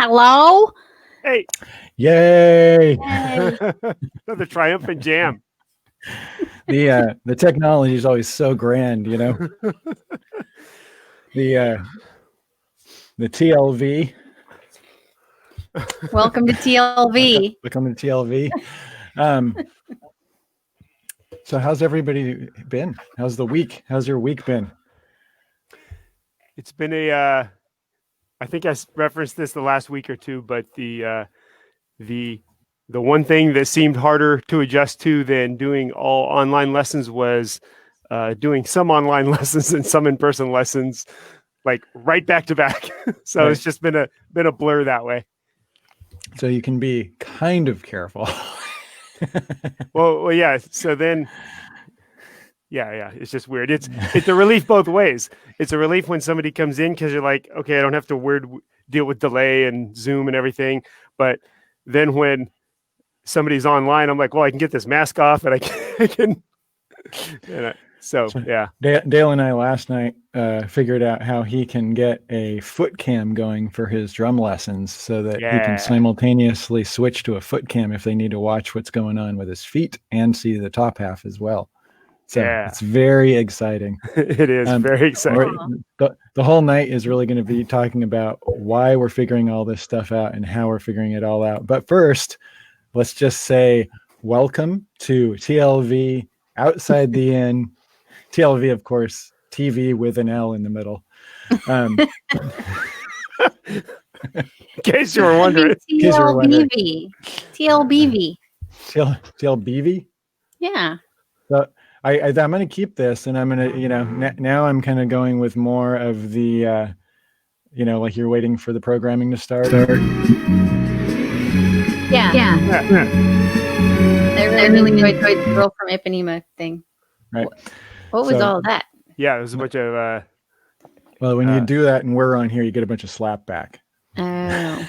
Hello? Hey. Yay. Another triumphant jam. The technology is always so grand, you know. The TLV. Welcome to TLV. Welcome to TLV. So how's everybody been? How's the week? How's your week been? It's been I think I referenced this the last week or two, but the one thing that seemed harder to adjust to than doing all online lessons was doing some online lessons and some in-person lessons, like right back to back. So It's just been a blur that way. So you can be kind of careful. well, yeah. So then, yeah. It's just weird. It's a relief both ways. It's a relief when somebody comes in because you're like, okay, I don't have to deal with delay and Zoom and everything. But then when somebody's online, I'm like, well, I can get this mask off and I can. Yeah. Dale and I last night figured out how he can get a foot cam going for his drum lessons so that he can simultaneously switch to a foot cam if they need to watch what's going on with his feet and see the top half as well. So It's very exciting. It is very exciting. The whole night is really going to be talking about why we're figuring all this stuff out and how we're figuring it all out. But first, let's just say welcome to TLV Outside the Inn. TLV, of course, TV with an L in the middle. In case you were wondering. TLBV. TLBV. TLBV? Yeah. So I'm going to keep this, and I'm going to, now I'm kind of going with more of the, like you're waiting for the programming to start. Yeah. I really enjoyed the Girl from Ipanema thing. Right. What was all of that? Yeah, it was a bunch of... well, when you do that and we're on here, you get a bunch of slap back. Oh.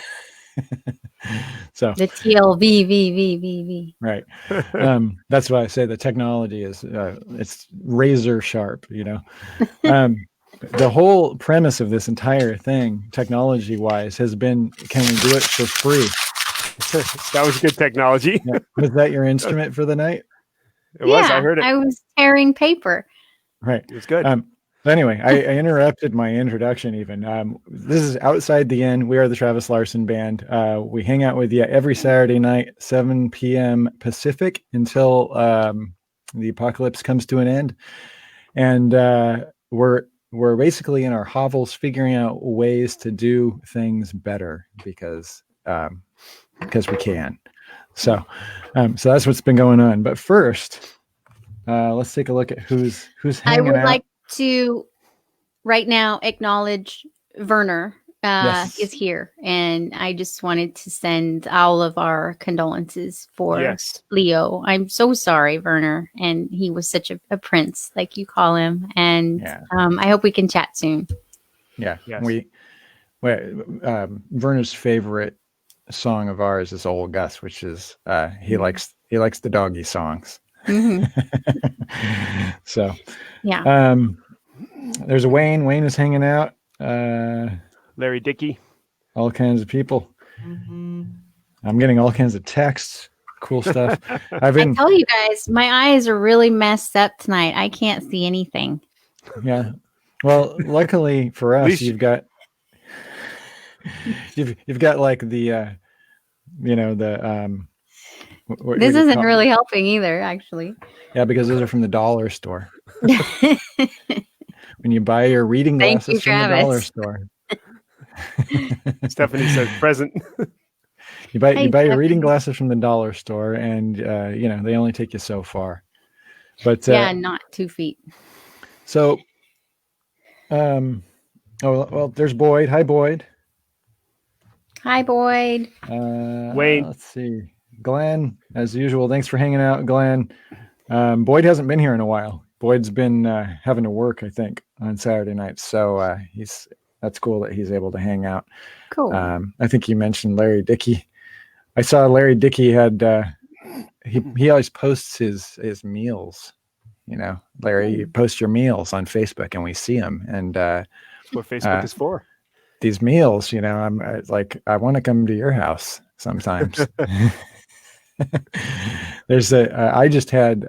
So the TLVVVV. Right. That's why I say the technology is it's razor sharp, The whole premise of this entire thing, technology-wise, has been, can we do it for free? That was good technology. Yeah. Was that your instrument for the night? It was. I heard it. I was tearing paper. Right. It was good. Anyway, I interrupted my introduction even. This is Outside the Inn. We are the Travis Larson Band. We hang out with you every Saturday night, 7 p.m. Pacific, until the apocalypse comes to an end. And we're basically in our hovels figuring out ways to do things better because we can. So that's what's been going on. But first, let's take a look at who's hanging out. I would like to right now acknowledge Werner is here, and I just wanted to send all of our condolences for Leo. I'm so sorry, Werner, and he was such a prince, like you call him, and I hope we can chat soon. Yeah, Werner's favorite song of ours is Old Gus, which is he likes the doggy songs. Mm-hmm. So yeah. There's a Wayne is hanging out, Larry Dickey, all kinds of people. I'm getting all kinds of texts, cool stuff. I tell you guys, my eyes are really messed up tonight. I can't see anything. Yeah, well, luckily for us, you've got like the this isn't really helping either, actually. Yeah, because those are from the dollar store. When you buy your reading glasses from the dollar store. Stephanie says present. You buy your reading glasses from the dollar store, and they only take you so far. But not 2 feet. So, there's Boyd. Hi, Boyd. Hi, Boyd. Wayne. Let's see. Glenn, as usual. Thanks for hanging out, Glenn. Boyd hasn't been here in a while. Boyd's been having to work, I think, on Saturday nights. So that's cool that he's able to hang out. Cool. I think you mentioned Larry Dickey. I saw Larry Dickey had he always posts his meals. Larry, you post your meals on Facebook, and we see them. And that's what Facebook is for. these meals, I'm like, I want to come to your house sometimes. I just had,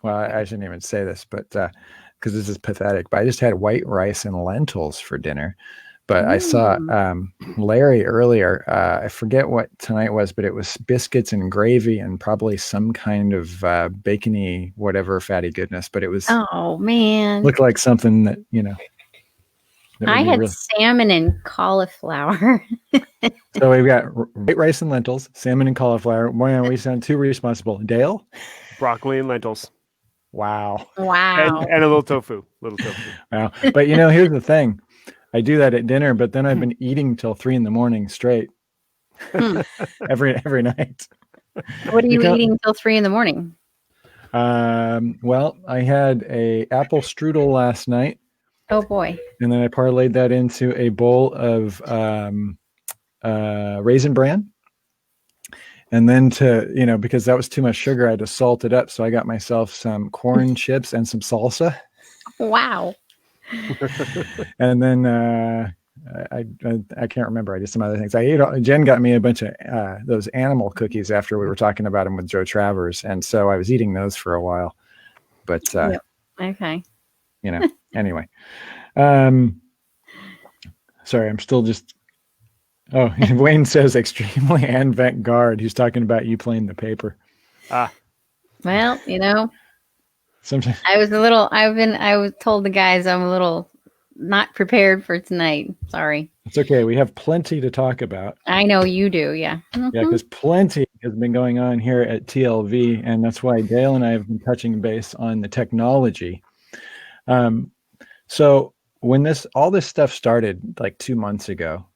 well, I shouldn't even say this, but because this is pathetic, but I just had white rice and lentils for dinner. But I saw Larry earlier. I forget what tonight was, but it was biscuits and gravy and probably some kind of bacony, whatever fatty goodness. But it was, oh man, looked like something that, I had salmon and cauliflower. So we've got white rice and lentils, salmon and cauliflower. Man, we sound too responsible. Dale? Broccoli and lentils. Wow. Wow. And a little tofu. Wow. But here's the thing. I do that at dinner, but then I've been eating till 3 a.m. straight. every night. What are you eating till 3 a.m? Well, I had a apple strudel last night. Oh boy. And then I parlayed that into a bowl of raisin bran. And then because that was too much sugar, I had to salt it up. So I got myself some corn chips and some salsa. Wow. And then I can't remember. I did some other things. Jen got me a bunch of those animal cookies after we were talking about them with Joe Travers. And so I was eating those for a while. But okay. Anyway. Sorry, I'm still just. Oh, Wayne says extremely avant-garde. He's talking about you playing the paper. Well, sometimes I was told the guys I'm a little not prepared for tonight. Sorry. It's okay. We have plenty to talk about. I know you do. Yeah. Mm-hmm. Yeah, because plenty has been going on here at TLV, and that's why Dale and I have been touching base on the technology. So when all this stuff started like 2 months ago,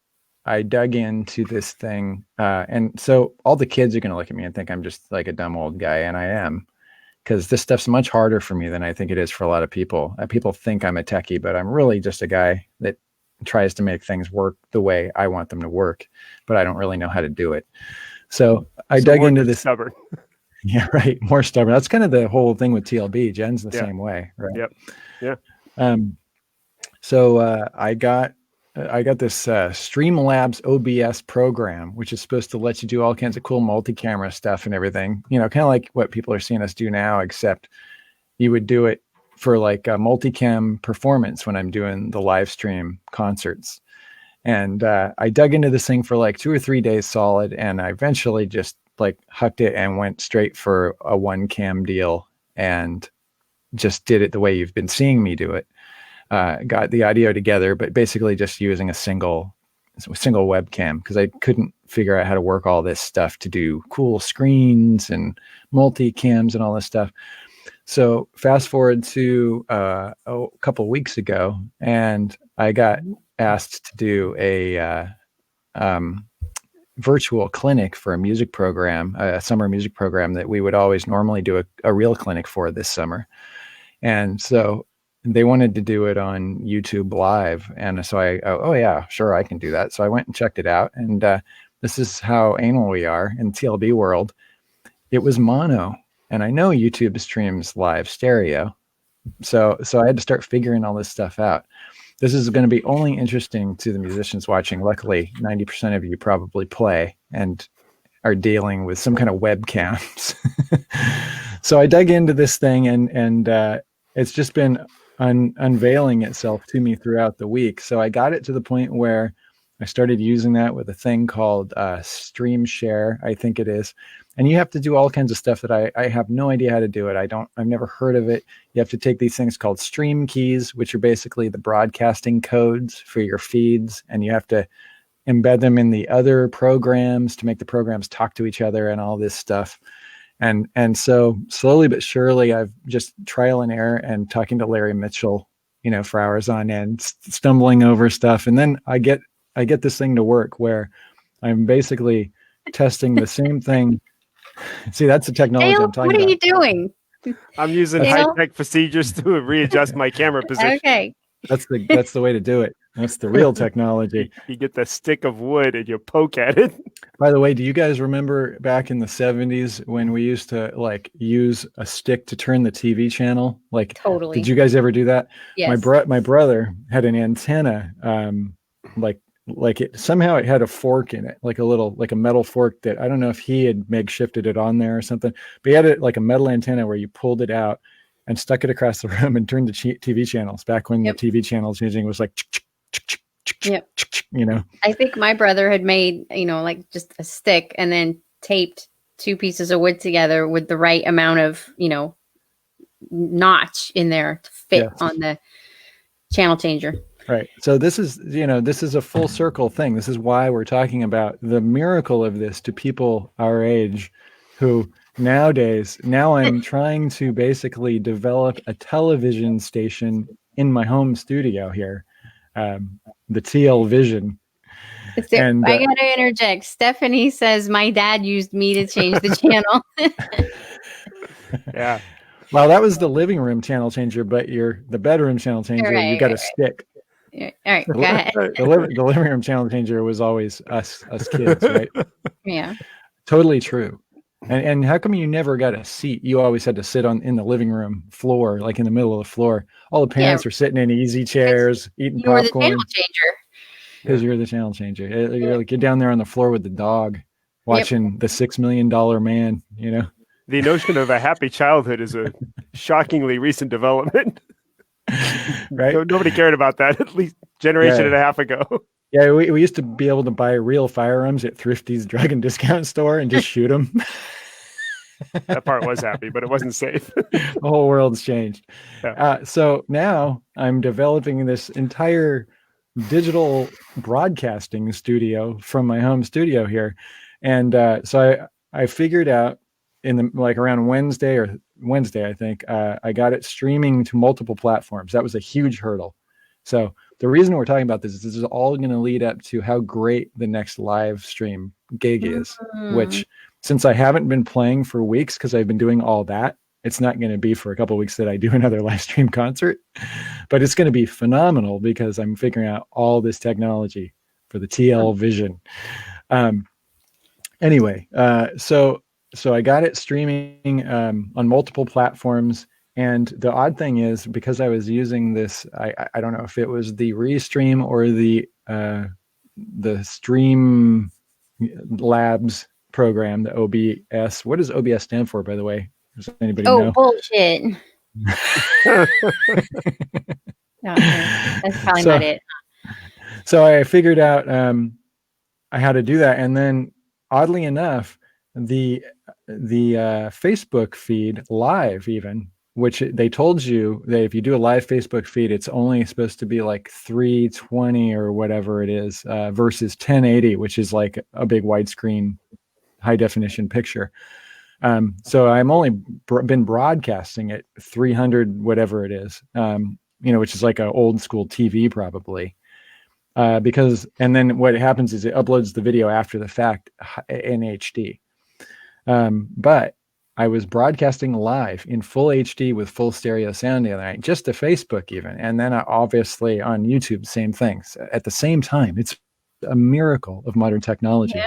I dug into this thing. And so all the kids are going to look at me and think I'm just like a dumb old guy. And I am, because this stuff's much harder for me than I think it is for a lot of people. People think I'm a techie, but I'm really just a guy that tries to make things work the way I want them to work, but I don't really know how to do it. So I dug into this. Stubborn. Yeah, right. More stubborn. That's kind of the whole thing with TLB. Jen's the same way, right? Yep. Yeah. So I got this Streamlabs OBS program, which is supposed to let you do all kinds of cool multi-camera stuff and everything. Kind of like what people are seeing us do now, except you would do it for like a multicam performance when I'm doing the live stream concerts. And I dug into this thing for like 2 or 3 days solid, and I eventually just like hucked it and went straight for a 1-cam deal and just did it the way you've been seeing me do it. Got the audio together, but basically just using a single webcam, because I couldn't figure out how to work all this stuff to do cool screens and multi-cams and all this stuff. So fast forward to a couple of weeks ago, and I got asked to do a virtual clinic for a music program, a summer music program that we would always normally do a real clinic for this summer. And so they wanted to do it on YouTube Live. And so oh yeah, sure, I can do that. So I went and checked it out. And this is how anal we are in TLB world. It was mono. And I know YouTube streams live stereo. So I had to start figuring all this stuff out. This is going to be only interesting to the musicians watching. Luckily, 90% of you probably play and are dealing with some kind of webcams. So I dug into this thing, and it's just been unveiling itself to me throughout the week. So I got it to the point where I started using that with a thing called Stream Share, I think it is. And you have to do all kinds of stuff that I have no idea how to do it. I've never heard of it. You have to take these things called stream keys, which are basically the broadcasting codes for your feeds. And you have to embed them in the other programs to make the programs talk to each other and all this stuff. And so slowly but surely, I've just trial and error and talking to Larry Mitchell, for hours on end, stumbling over stuff. And then I get this thing to work where I'm basically testing the same thing. See, that's the technology I'm talking about. What are you doing? I'm using high-tech procedures to readjust my camera position. Okay. That's the way to do it. That's the real technology. You get the stick of wood and you poke at it. By the way, do you guys remember back in the 70s when we used to like use a stick to turn the TV channel? Like, totally. Did you guys ever do that? Yes. My brother had an antenna like it somehow it had a fork in it, like a metal fork that I don't know if he had makeshifted it on there or something, but he had it like a metal antenna where you pulled it out and stuck it across the room and turned the TV channels back when the TV channels using was like, I think my brother had made, like just a stick and then taped 2 pieces of wood together with the right amount of, notch in there to fit on the channel changer. Right. So this is a full circle thing. This is why we're talking about the miracle of this to people our age who now I'm trying to basically develop a television station in my home studio here, the TL Vision. And I got to interject. Stephanie says my dad used me to change the channel. Yeah. Well, that was the living room channel changer, but the bedroom channel changer, you got a stick. All right, go ahead. The living room channel changer was always us kids, right? Yeah. Totally true. And how come you never got a seat? You always had to sit in the living room floor, like in the middle of the floor. All the parents are sitting in easy chairs, eating popcorn. You were the channel changer. Because you're the channel changer. You're down there on the floor with the dog, watching the $6 million man, The notion of a happy childhood is a shockingly recent development. Right? Nobody cared about that at least generation and a half ago. Yeah, we used to be able to buy real firearms at Thrifty's drug and discount store and just shoot them. That part was happy, but it wasn't safe. The whole world's changed. Yeah. So now I'm developing this entire digital broadcasting studio from my home studio here. And so I figured out around Wednesday, I think, I got it streaming to multiple platforms. That was a huge hurdle. So the reason we're talking about this is all going to lead up to how great the next live stream gig is, which since I haven't been playing for weeks because I've been doing all that, it's not going to be for a couple of weeks that I do another live stream concert, but it's going to be phenomenal because I'm figuring out all this technology for the TL Vision. Anyway, so I got it streaming on multiple platforms. And the odd thing is, because I was using this, I don't know if it was the Restream or the Stream Labs program, the OBS. What does OBS stand for, by the way? Does anybody know? Oh, bullshit. No, that's probably not it. So I figured out how to do that. And then, oddly enough, the Facebook feed live even, which they told you that if you do a live Facebook feed, it's only supposed to be like 320 or whatever it is versus 1080, which is like a big widescreen high definition picture. So I'm only been broadcasting at 300, whatever it is, which is like an old school TV probably. And then what happens is it uploads the video after the fact in HD. But I was broadcasting live in full HD with full stereo sound the other night, just to Facebook even. And then obviously on YouTube, same things at the same time. It's a miracle of modern technology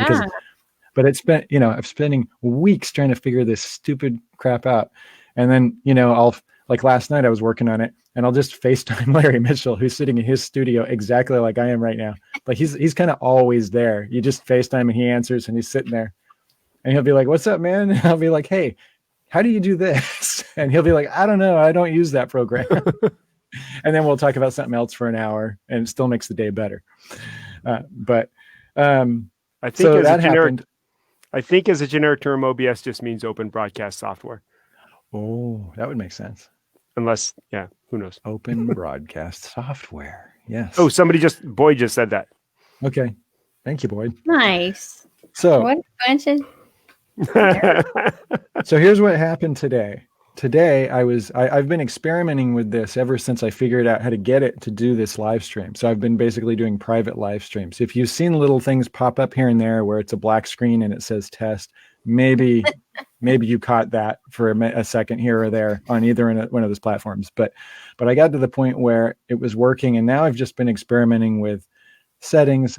but it's been, I'm spending weeks trying to figure this stupid crap out. And then, I'll like last night I was working on it and I'll just FaceTime Larry Mitchell, who's sitting in his studio exactly like I am right now. Like he's kind of always there. You just FaceTime and he answers and he's sitting there. And he'll be like, "What's up, man?" And I'll be like, "Hey, how do you do this?" And he'll be like, "I don't know. I don't use that program." And then we'll talk about something else for an hour and it still makes the day better. I think so that happened. I think as a generic term, OBS just means open broadcast software. Oh, that would make sense. Unless, who knows? Open broadcast software. Yes. Oh, Boyd just said that. Okay. Thank you, Boyd. Nice. So, what mentioned? So here's what happened today. Today I've been experimenting with this ever since I figured out how to get it to do this live stream. So I've been basically doing private live streams. If you've seen little things pop up here and there where it's a black screen and it says test, maybe you caught that for a second here or there on either one of those platforms. But I got to the point where it was working, and now I've just been experimenting with settings,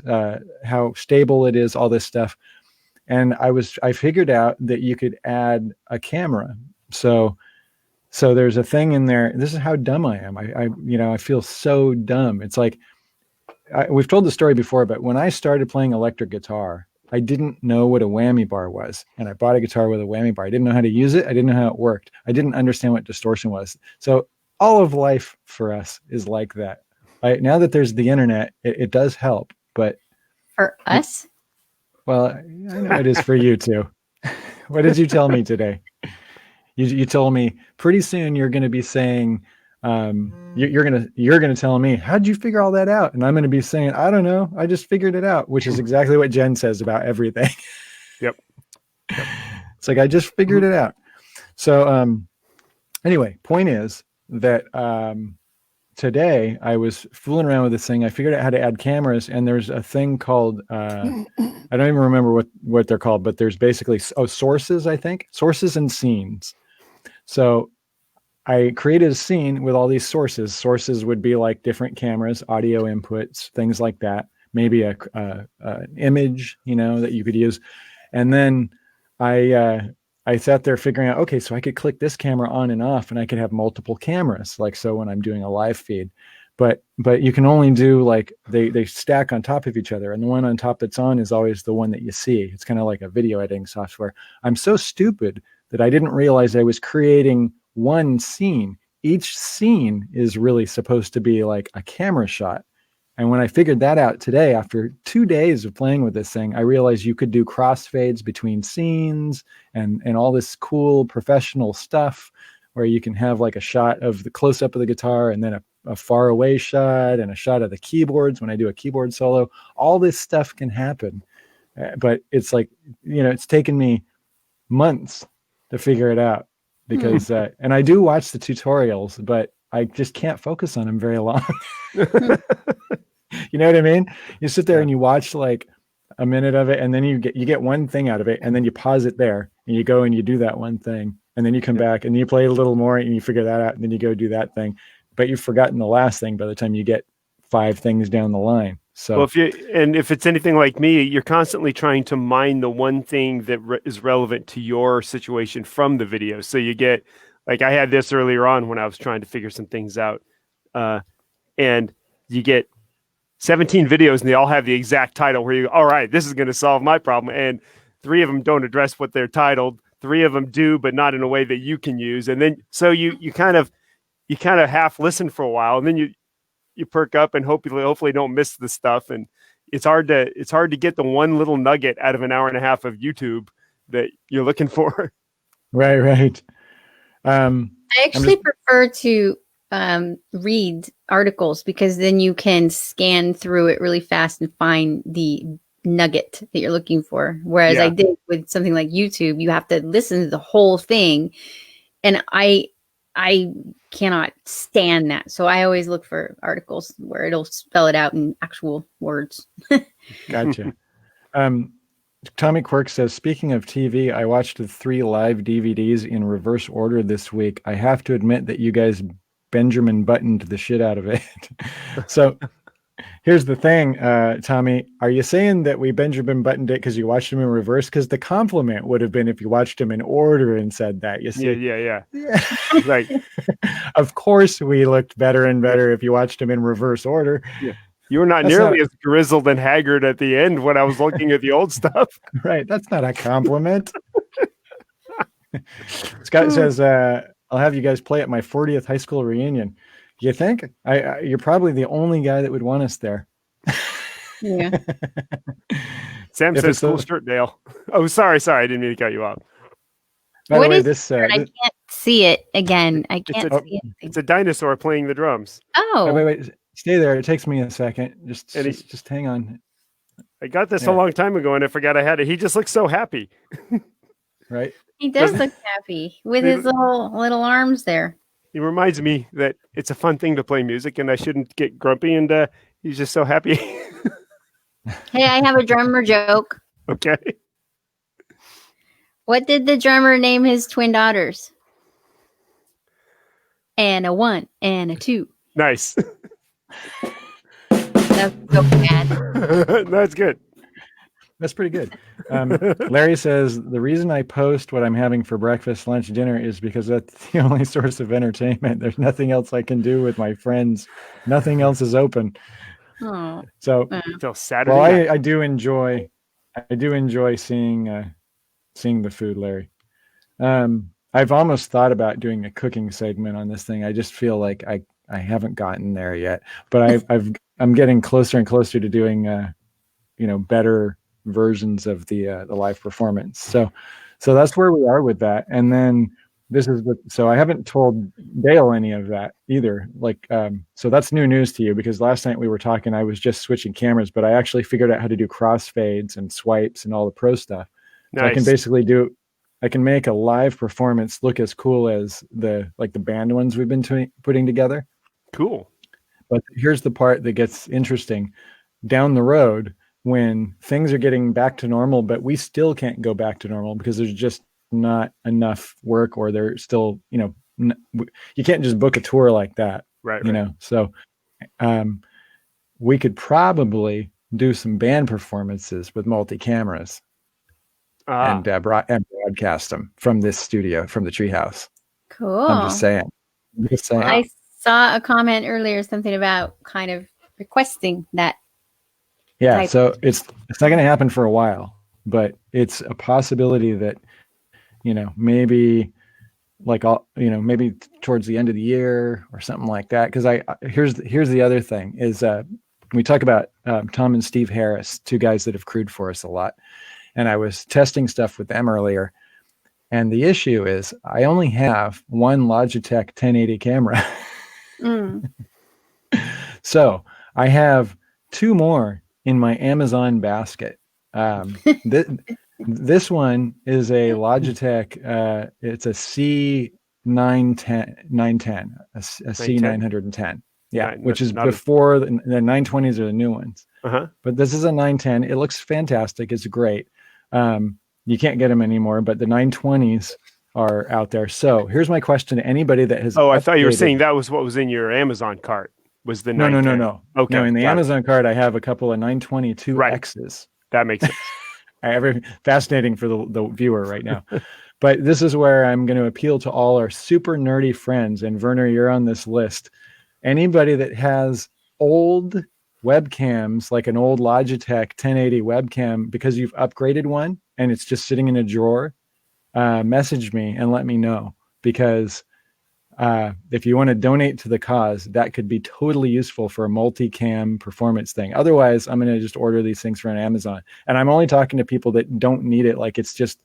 how stable it is, all this stuff. And I figured out that you could add a camera. So there's a thing in there. This is how dumb I am. I feel so dumb. It's like we've told the story before, but when I started playing electric guitar, I didn't know what a whammy bar was. And I bought a guitar with a whammy bar. I didn't know how to use it. I didn't know how it worked. I didn't understand what distortion was. So all of life for us is like that. Now that there's the internet, it does help. But for us? Well, I know it is for you too. What did you tell me today? You told me pretty soon you're going to be saying, you're gonna tell me, how'd you figure all that out? And I'm gonna be saying, I don't know, I just figured it out, which is exactly what Jen says about everything. Yep. It's like I just figured it out. So anyway, point is that today I was fooling around with this thing. I figured out how to add cameras, and there's a thing called I don't even remember what they're called, but there's basically sources, I think. Sources and scenes. So I created a scene with all these sources. Sources would be like different cameras, audio inputs, things like that. Maybe an image, that you could use. And then I sat there figuring out, okay, so I could click this camera on and off, and I could have multiple cameras, like so when I'm doing a live feed. But you can only do like they stack on top of each other, and the one on top that's on is always the one that you see. It's kind of like a video editing software. I'm so stupid that I didn't realize I was creating one scene. Each scene is really supposed to be like a camera shot. And when I figured that out today, after 2 days of playing with this thing, I realized you could do crossfades between scenes and all this cool professional stuff where you can have like a shot of the close up of the guitar and then a far away shot and a shot of the keyboards when I do a keyboard solo. All this stuff can happen. But it's like, it's taken me months to figure it out. Because and I do watch the tutorials, but I just can't focus on them very long. You know what I mean? You sit there and you watch like a minute of it, and then you get one thing out of it, and then you pause it there, and you go and you do that one thing, and then you come back and you play a little more, and you figure that out, and then you go do that thing, but you've forgotten the last thing by the time you get 5 things down the line. So, well, if it's anything like me, you're constantly trying to mine the one thing that is relevant to your situation from the video. So you get, like I had this earlier on when I was trying to figure some things out, and you get 17 videos and they all have the exact title where you go, all right, this is going to solve my problem. And 3 of them don't address what they're titled. 3 of them do, but not in a way that you can use. And then, so you kind of half listen for a while, and then you perk up and hopefully don't miss the stuff. And it's hard to get the one little nugget out of an hour and a half of YouTube that you're looking for. Right. I actually prefer to read articles, because then you can scan through it really fast and find the nugget that you're looking for. Whereas I did with something like YouTube, you have to listen to the whole thing. And I cannot stand that. So I always look for articles where it'll spell it out in actual words. Gotcha. Tommy Quirk says, speaking of TV, I watched the 3 live DVDs in reverse order this week. I have to admit that you guys Benjamin buttoned the shit out of it. So here's the thing, Tommy, are you saying that we Benjamin buttoned it because you watched him in reverse? Because the compliment would have been if you watched him in order and said that. You see? Yeah. Like, of course, we looked better and better if you watched him in reverse order. Yeah. You were not nearly as grizzled and haggard at the end when I was looking at the old stuff. Right. That's not a compliment. Scott says, I'll have you guys play at my 40th high school reunion. You think? You're probably the only guy that would want us there. Yeah. Sam says cool shirt, Dale. Oh, sorry. I didn't mean to cut you off. By what the way, is this? I can't see it again. I can't see it. It's a dinosaur playing the drums. Oh. Wait. Stay there. It takes me a second. Just hang on. I got this a long time ago and I forgot I had it. He just looks so happy. Right? He does look happy with his little arms there. He reminds me that it's a fun thing to play music and I shouldn't get grumpy, and he's just so happy. Hey, I have a drummer joke. Okay. What did the drummer name his twin daughters? And a 1 and a 2. Nice. That's so bad. That's good. That's pretty good. Larry says, the reason I post what I'm having for breakfast, lunch, dinner is because that's the only source of entertainment. There's nothing else I can do with my friends. Nothing else is open. So till Saturday. Well, I do enjoy seeing the food, Larry. I've almost thought about doing a cooking segment on this thing. I just feel like I haven't gotten there yet, but I'm getting closer and closer to doing better versions of the live performance. So that's where we are with that. And then so I haven't told Dale any of that either. So that's new news to you, because last night we were talking, I was just switching cameras, but I actually figured out how to do crossfades and swipes and all the pro stuff. Nice. So I can basically I can make a live performance look as cool as the band ones we've been putting together. Cool. But here's the part that gets interesting. Down the road, when things are getting back to normal, but we still can't go back to normal because there's just not enough work, or they're still, you can't just book a tour like that. Right. So we could probably do some band performances with multi-cameras and broadcast them from this studio, from the treehouse. Cool. I'm just saying. I saw a comment earlier, something about kind of requesting that. Yeah, so it's not going to happen for a while, but it's a possibility that, maybe maybe towards the end of the year or something like that. Because here's the other thing is we talk about Tom and Steve Harris, two guys that have crewed for us a lot, and I was testing stuff with them earlier, and the issue is I only have one Logitech 1080 camera. So I have two more in my Amazon basket. This one is a Logitech. It's a C910, a C910. Yeah, which is before the 920s are the new ones. But this is a 910. It looks fantastic. It's great. You can't get them anymore, but the 920s are out there. So here's my question to anybody that has. I thought you were saying that was what was in your Amazon cart. Was the No. Okay. No, in the Amazon card, I have a couple of 922Xs. That makes sense. Fascinating for the viewer right now. But this is where I'm going to appeal to all our super nerdy friends. And Werner, you're on this list. Anybody that has old webcams, like an old Logitech 1080 webcam, because you've upgraded one and it's just sitting in a drawer, message me and let me know. Because if you want to donate to the cause, that could be totally useful for a multi-cam performance thing. Otherwise, I'm going to just order these things from Amazon. And I'm only talking to people that don't need it. Like it's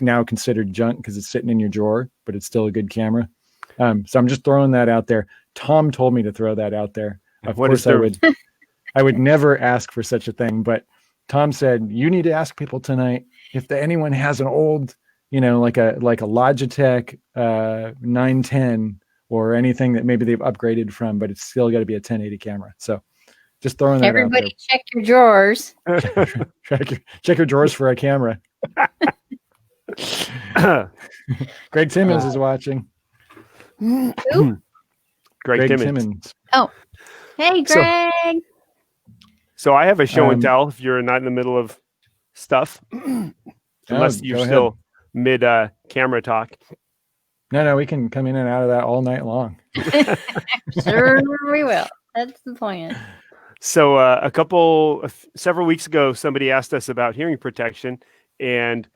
now considered junk because it's sitting in your drawer, but it's still a good camera. So I'm just throwing that out there. Tom told me to throw that out there. Of course, I would never ask for such a thing. But Tom said, you need to ask people tonight if anyone has an old, like a Logitech 910 or anything that maybe they've upgraded from, but it's still got to be a 1080 camera. So just throwing that out there. Everybody check your drawers. check your drawers for a camera. Greg Timmons is watching. Greg Timmons. Oh, hey, Greg. So I have a show and tell if you're not in the middle of stuff, unless you're still mid camera talk. No, we can come in and out of that all night long. Sure we will. That's the point. So several weeks ago, somebody asked us about hearing protection, and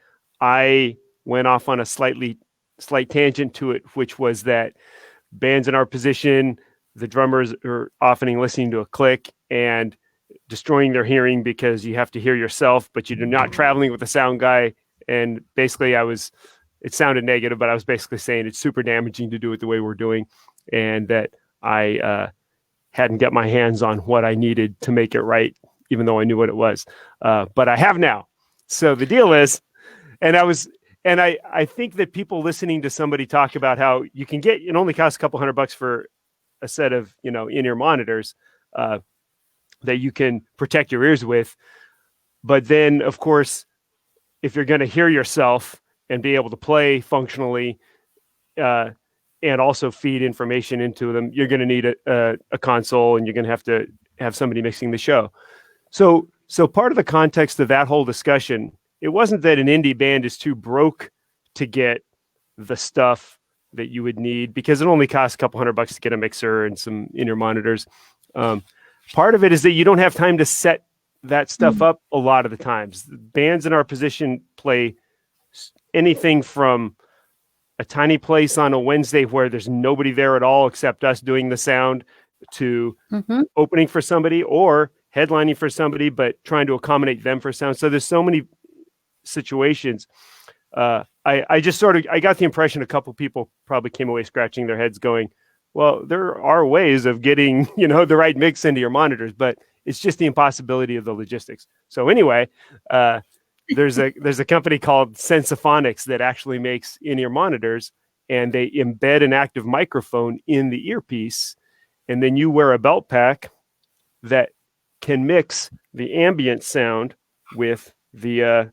I went off on a slight tangent to it, which was that bands in our position, the drummers are often listening to a click and destroying their hearing because you have to hear yourself, but you're not traveling with a sound guy. And basically it sounded negative, but I was basically saying it's super damaging to do it the way we're doing, and that I hadn't got my hands on what I needed to make it right, even though I knew what it was. But I have now. So the deal is, I think that people listening to somebody talk about how you can get, it only costs a couple $100 for a set of, in-ear monitors that you can protect your ears with. But then, of course, if you're going to hear yourself and be able to play functionally and also feed information into them, you're going to need a console, and you're going to have somebody mixing the show. So part of the context of that whole discussion, it wasn't that an indie band is too broke to get the stuff that you would need, because it only costs a couple $100 to get a mixer and some in-ear monitors. part of it is that you don't have time to set that stuff up a lot of the times. Bands in our position play anything from a tiny place on a Wednesday where there's nobody there at all except us doing the sound, to opening for somebody or headlining for somebody, but trying to accommodate them for sound. So there's so many situations. I just I got the impression a couple people probably came away scratching their heads going, well, there are ways of getting, the right mix into your monitors, but it's just the impossibility of the logistics. So anyway, there's a company called Sensophonics that actually makes in-ear monitors, and they embed an active microphone in the earpiece, and then you wear a belt pack that can mix the ambient sound with the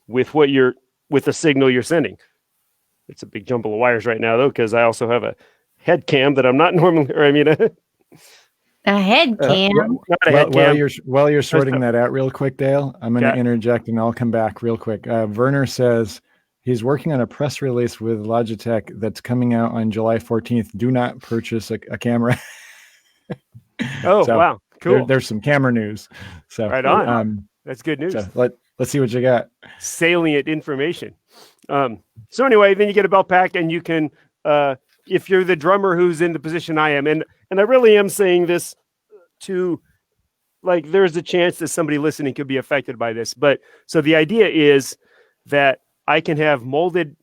with the signal you're sending. It's a big jumble of wires right now, though, because I also have a head cam that I'm not normally, a head cam. While you're sorting that out real quick, Dale, I'm going to interject and I'll come back real quick. Werner says he's working on a press release with Logitech that's coming out on July 14th. Do not purchase a camera. Wow, cool. There's some camera news. So right on. That's good news. So let's see what you got. Salient information. So anyway, then you get a belt pack, and you can, if you're the drummer who's in the position I am, and I really am saying this to, like, there's a chance that somebody listening could be affected by this. But so the idea is that I can have molded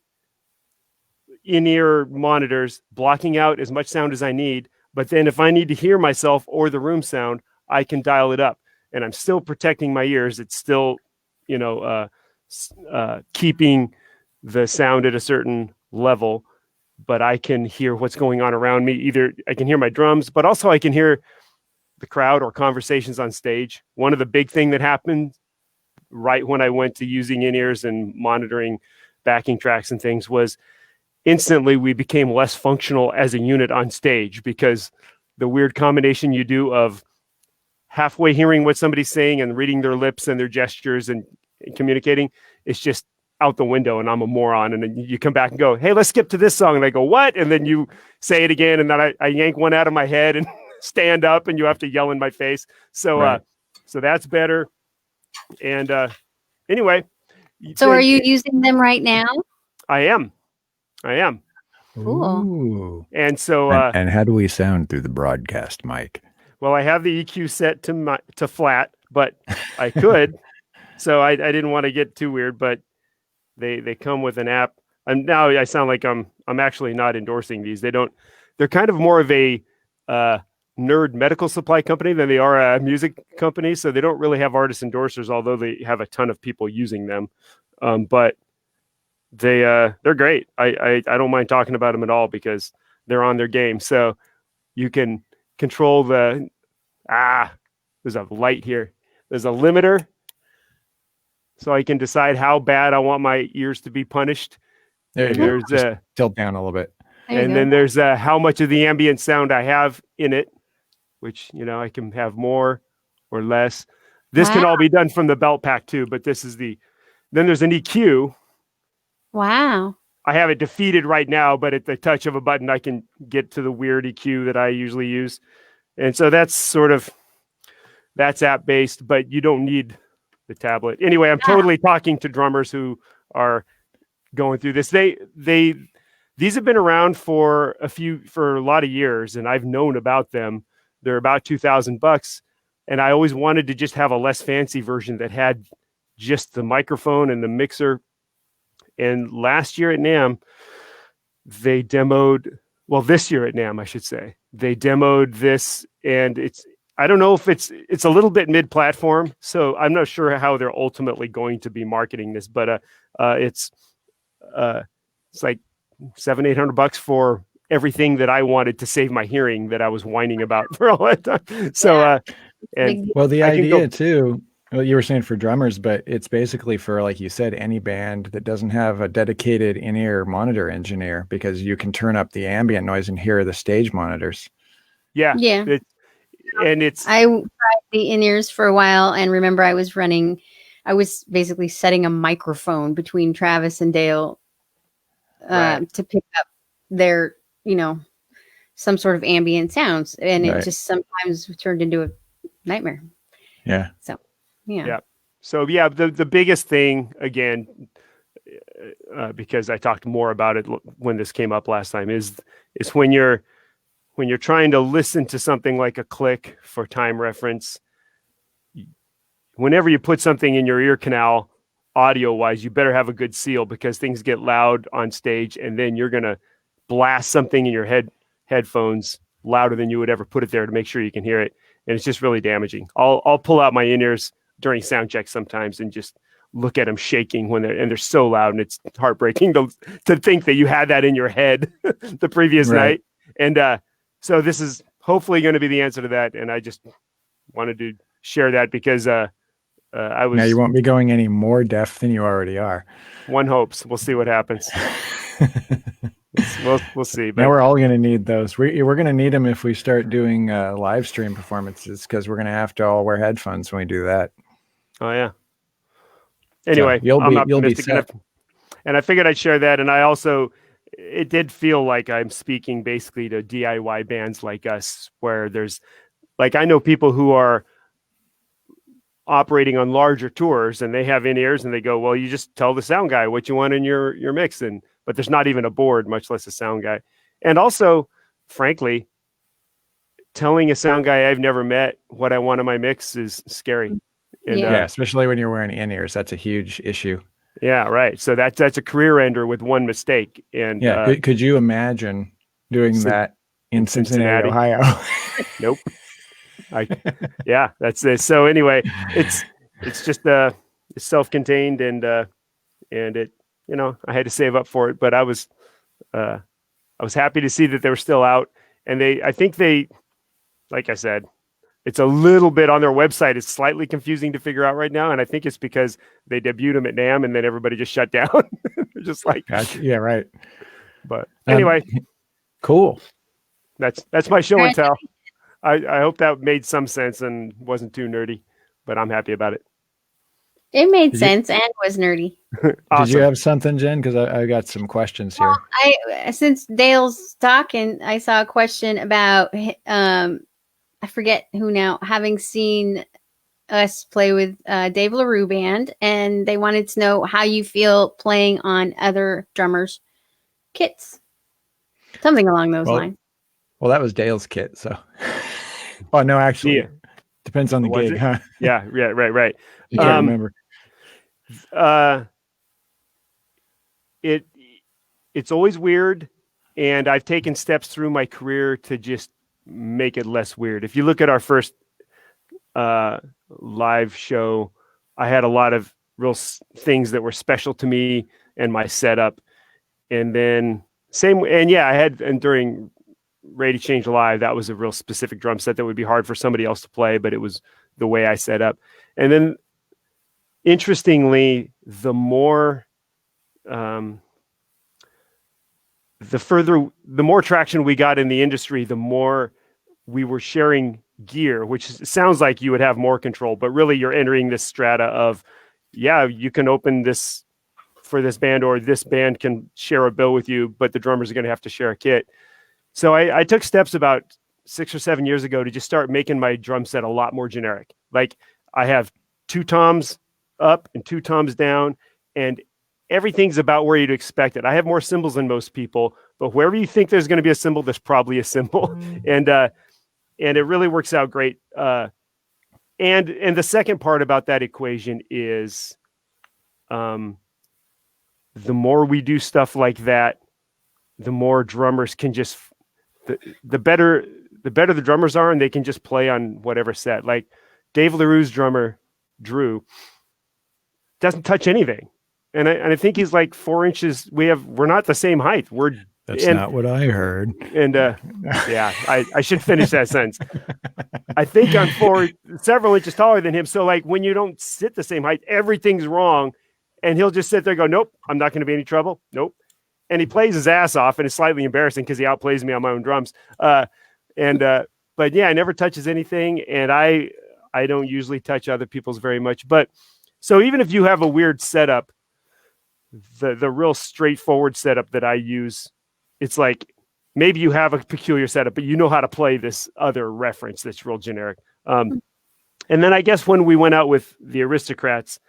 in-ear monitors blocking out as much sound as I need. But then if I need to hear myself or the room sound, I can dial it up, and I'm still protecting my ears. It's still, keeping the sound at a certain level, but I can hear what's going on around me. Either I can hear my drums, but also I can hear the crowd or conversations on stage. One of the big thing that happened right when I went to using in-ears and monitoring backing tracks and things was instantly we became less functional as a unit on stage, because the weird combination you do of halfway hearing what somebody's saying and reading their lips and their gestures and communicating, it's just out the window, and I'm a moron. And then you come back and go, hey, let's skip to this song. And I go, what? And then you say it again. And then I yank one out of my head and stand up, and you have to yell in my face. So, right. So that's better. And anyway. So are you using them right now? I am. Cool. Ooh. And so, and how do we sound through the broadcast mic? Well, I have the EQ set to flat, but I could. So I didn't want to get too weird, but they come with an app. And now I sound like I'm actually not endorsing these. They're kind of more of a nerd medical supply company than they are a music company. So they don't really have artist endorsers, although they have a ton of people using them. But they're great. I don't mind talking about them at all, because they're on their game. So you can control there's a light here. There's a limiter, so I can decide how bad I want my ears to be punished. There's tilt down a little bit. And then there's how much of the ambient sound I have in it, which, I can have more or less. This can all be done from the belt pack too, but then there's an EQ. Wow. I have it defeated right now, but at the touch of a button, I can get to the weird EQ that I usually use. And so that's app-based, but you don't need the tablet. Anyway, I'm totally talking to drummers who are going through this. These have been around for a lot of years, and I've known about them. They're about $2,000, and I always wanted to just have a less fancy version that had just the microphone and the mixer. And last year at NAMM, they demoed, this year at NAMM, I should say, they demoed this, and I don't know if it's a little bit mid-platform, so I'm not sure how they're ultimately going to be marketing this, but it's like $700-800 for everything that I wanted to save my hearing that I was whining about for all that time. So, the idea too. Well, you were saying for drummers, but it's basically for, like you said, any band that doesn't have a dedicated in-ear monitor engineer, because you can turn up the ambient noise and hear the stage monitors. Yeah. I tried the in-ears for a while, and remember I was basically setting a microphone between Travis and Dale to pick up their, some sort of ambient sounds, and it just sometimes turned into a nightmare. Yeah. So, yeah. So the biggest thing again, because I talked more about it when this came up last time, is when you're trying to listen to something like a click for time reference. Whenever you put something in your ear canal, audio wise, you better have a good seal, because things get loud on stage, and then you're gonna blast something in your headphones louder than you would ever put it there to make sure you can hear it, and it's just really damaging. I'll pull out my in-ears during sound check sometimes and just look at them shaking when they're so loud, and it's heartbreaking to think that you had that in your head the previous night. And so this is hopefully going to be the answer to that, and I just wanted to share that because I was. Now you won't be going any more deaf than you already are. One hopes. We'll see what happens. We'll see. But now we're all going to need those. We're going to need them if we start doing live stream performances, because we're going to have to all wear headphones when we do that. Oh yeah. Anyway, so I'm optimistic enough, and I figured I'd share that. And I also, it did feel like I'm speaking basically to DIY bands like us, where there's, like, I know people who are operating on larger tours and they have in-ears and they go, well, you just tell the sound guy what you want in your mix, but there's not even a board, much less a sound guy. And also, frankly, telling a sound guy I've never met what I want in my mix is scary. And, especially when you're wearing in-ears, that's a huge issue. Yeah, right. So that's a career ender with one mistake. And could you imagine doing that in Cincinnati, Ohio? Nope. That's it. So anyway, it's just it's self-contained, and it, I had to save up for it, but I was happy to see that they were still out, and I think they, like I said, it's a little bit on their website. It's slightly confusing to figure out right now, and I think it's because they debuted them at NAMM and then everybody just shut down. They're just like, gotcha. Yeah, right. But anyway, cool. That's my show and tell. I hope that made some sense and wasn't too nerdy, but I'm happy about it. It made sense and was nerdy. Awesome. Did you have something, Jen? Because I got some questions here. Well, since Dale's talking, I saw a question about I forget who now, having seen us play with Dave LaRue Band, and they wanted to know how you feel playing on other drummers' kits. Something along those lines. Well, that was Dale's kit, so. Oh, no, actually, depends on the gig, huh? Yeah, right. You can't remember. It's always weird, and I've taken steps through my career to just make it less weird. If you look at our first live show, I had a lot of real things that were special to me and my setup, and then during Ready to Change Live, that was a real specific drum set that would be hard for somebody else to play, but it was the way I set up. And then, interestingly, the more traction we got in the industry, the more we were sharing gear, which sounds like you would have more control, but really you're entering this strata of, you can open this for this band, or this band can share a bill with you, but the drummers are going to have to share a kit. So I took steps about 6 or 7 years ago to just start making my drum set a lot more generic. Like, I have 2 toms up and 2 toms down, and everything's about where you'd expect it. I have more cymbals than most people, but wherever you think there's going to be a cymbal, there's probably a cymbal. And it really works out great. And the second part about that equation is, the more we do stuff like that, the more drummers can just, the better the drummers are, and they can just play on whatever set. Like Dave LaRue's drummer, Drew, doesn't touch anything. And I think he's like 4 inches. We're not the same height. That's not what I heard. And I should finish that sentence. I think I'm several inches taller than him. So like, when you don't sit the same height, everything's wrong. And he'll just sit there and go, nope, I'm not going to be any trouble. Nope. And he plays his ass off, and it's slightly embarrassing because he outplays me on my own drums. But yeah, never touches anything. And I don't usually touch other people's very much. But so even if you have a weird setup, the real straightforward setup that I use, it's like maybe you have a peculiar setup, but you know how to play this other reference that's real generic. And then I guess when we went out with the Aristocrats,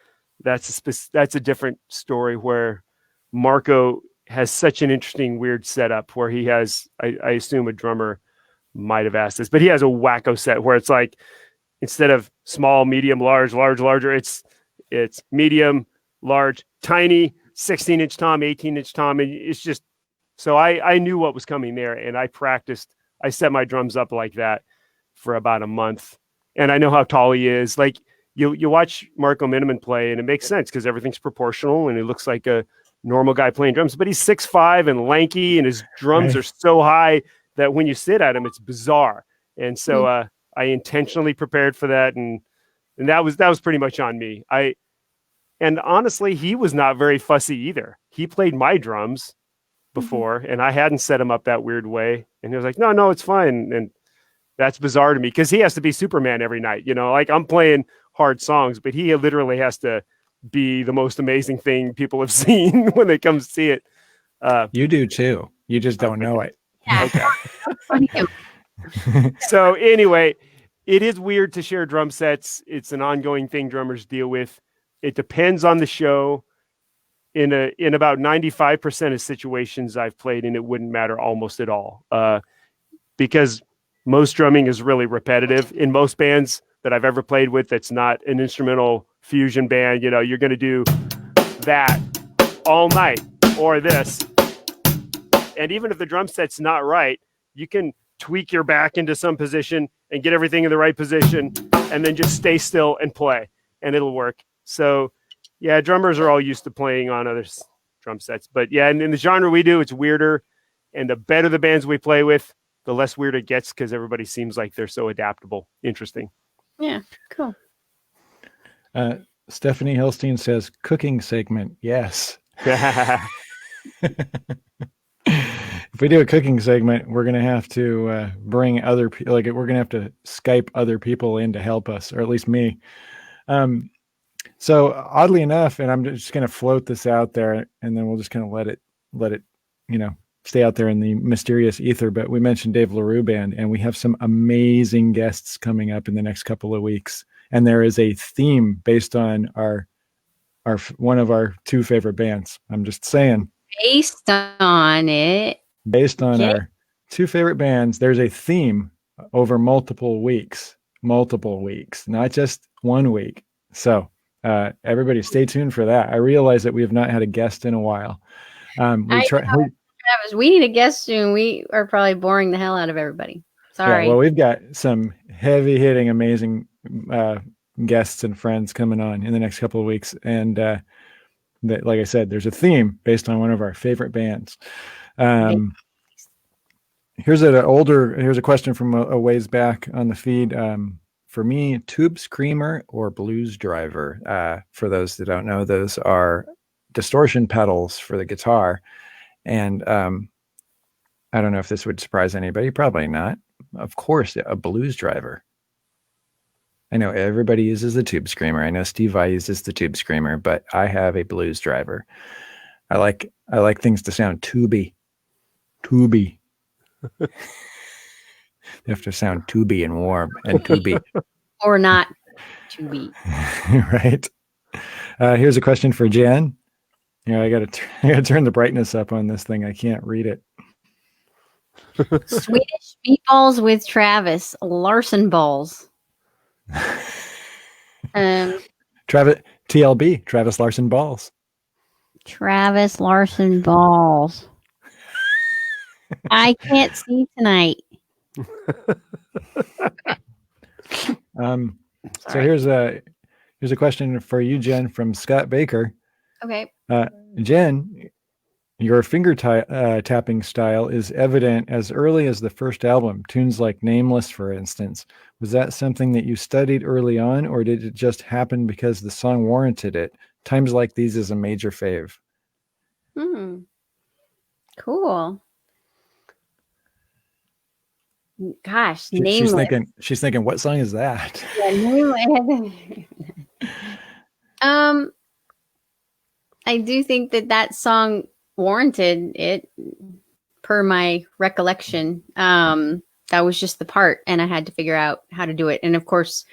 that's a different story where Marco has such an interesting, weird setup where he has, I assume a drummer might have asked this, but he has a wacko set where it's like, instead of small, medium, large, larger, it's medium, large, tiny, 16-inch tom, 18-inch tom. And it's just, so I knew what was coming there, and I practiced. I set my drums up like that for about a month, and I know how tall he is. Like you watch Marco Miniman play, and it makes sense because everything's proportional, and he looks like a normal guy playing drums. But he's 6'5" and lanky, and his drums are so high that when you sit at him, it's bizarre. And so I intentionally prepared for that, and that was pretty much on me. And honestly, he was not very fussy either. He played my drums before, and I hadn't set him up that weird way. And he was like, no, it's fine. And that's bizarre to me because he has to be Superman every night. Like I'm playing hard songs, but he literally has to be the most amazing thing people have seen when they come see it. You do too. You just don't know it. Yeah. Okay. So anyway, it is weird to share drum sets. It's an ongoing thing drummers deal with. It depends on the show. In about 95% of situations I've played in, it wouldn't matter almost at all. Because most drumming is really repetitive. In most bands that I've ever played with, that's not an instrumental fusion band, you're going to do that all night or this. And even if the drum set's not right, you can tweak your back into some position and get everything in the right position and then just stay still and play, and it'll work. So yeah, drummers are all used to playing on other drum sets. But yeah, and in the genre we do, it's weirder. And the better the bands we play with, the less weird it gets because everybody seems like they're so adaptable. Interesting. Yeah, cool. Stephanie Hillstein says, cooking segment, yes. If we do a cooking segment, we're going to have to bring other people, like we're going to have to Skype other people in to help us, or at least me. So oddly enough, and I'm just going to float this out there, and then we'll just kind of let it, stay out there in the mysterious ether. But we mentioned Dave LaRue Band, and we have some amazing guests coming up in the next couple of weeks. And there is a theme based on our one of our two favorite bands. I'm just saying. Based on our two favorite bands, there's a theme over multiple weeks, not just 1 week. So everybody stay tuned for that. I realize that we have not had a guest in a while. We need a guest soon. We are probably boring the hell out of everybody. Sorry. Yeah, well, we've got some heavy hitting, amazing guests and friends coming on in the next couple of weeks. And like I said, there's a theme based on one of our favorite bands. Here's a question from a ways back on the feed. For me, Tube Screamer or Blues Driver. For those that don't know, those are distortion pedals for the guitar. And I don't know if this would surprise anybody. Probably not. Of course, a Blues Driver. I know everybody uses the Tube Screamer. I know Steve Vai uses the Tube Screamer, but I have a Blues Driver. I like things to sound tubey. They have to sound tubey and warm and tubey. Or not tubey. Right. Here's a question for Jen. I gotta turn the brightness up on this thing. I can't read it. Swedish meatballs with Travis Larson balls. TLB, Travis Larson balls. Travis Larson balls. I can't see tonight. So here's a question for you, Jen, from Scott Baker. Okay. Jen, your finger tapping style is evident as early as the first album, tunes like Nameless, for instance. Was that something that you studied early on, or did it just happen because the song warranted it? Times Like These is a major fave. Cool. Gosh, Nameless. She's thinking, what song is that? Yeah, Nameless. I do think that song warranted it. per my recollection. That was just the part, and I had to figure out how to do it. And of course,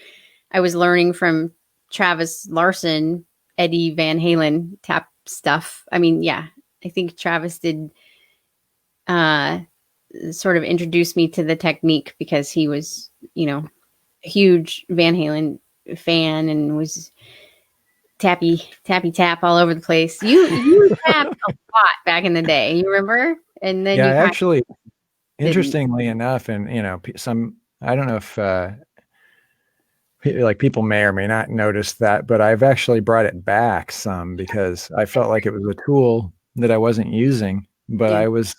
I was learning from Travis Larson, Eddie Van Halen tap stuff. I mean, yeah, I think Travis did sort of introduce me to the technique because he was, a huge Van Halen fan and was tappy tap all over the place. You tapped a lot back in the day. You remember? And then actually, interestingly enough, and I don't know if like people may or may not notice that, but I've actually brought it back some because I felt like it was a tool that I wasn't using, but I was,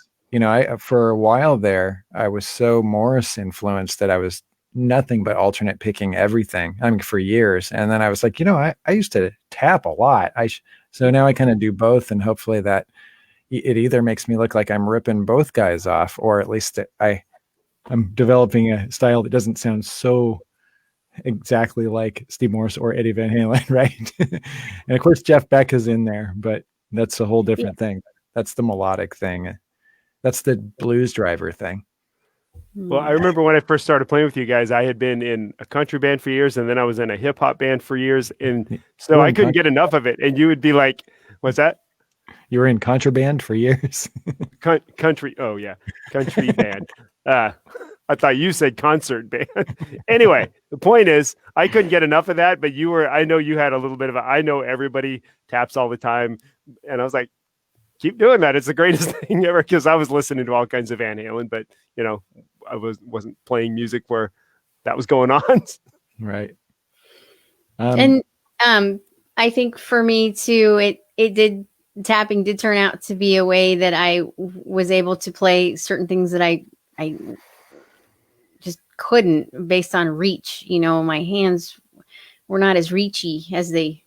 for a while there, I was so Morris influenced that I was nothing but alternate picking everything. I mean, for years. And then I was like, I used to tap a lot. So now I kind of do both, and hopefully that it either makes me look like I'm ripping both guys off, or at least I'm developing a style that doesn't sound so exactly like Steve Morris or Eddie Van Halen, right? And of course, Jeff Beck is in there, but that's a whole different thing. That's the melodic thing. That's the blues driver thing. Well, I remember when I first started playing with you guys, I had been in a country band for years, and then I was in a hip hop band for years, and so I couldn't get enough of it. And you would be like, "What's that?" You were in contraband for years. Country. Oh yeah, country band. I thought you said concert band. Anyway, the point is, I couldn't get enough of that. But I know you had a little bit of I know everybody taps all the time, and I was like, keep doing that. It's the greatest thing ever, because I was listening to all kinds of Van Halen, but I wasn't playing music where that was going on. Right. And I think for me too, tapping did turn out to be a way that I was able to play certain things that I just couldn't based on reach. My hands were not as reachy as they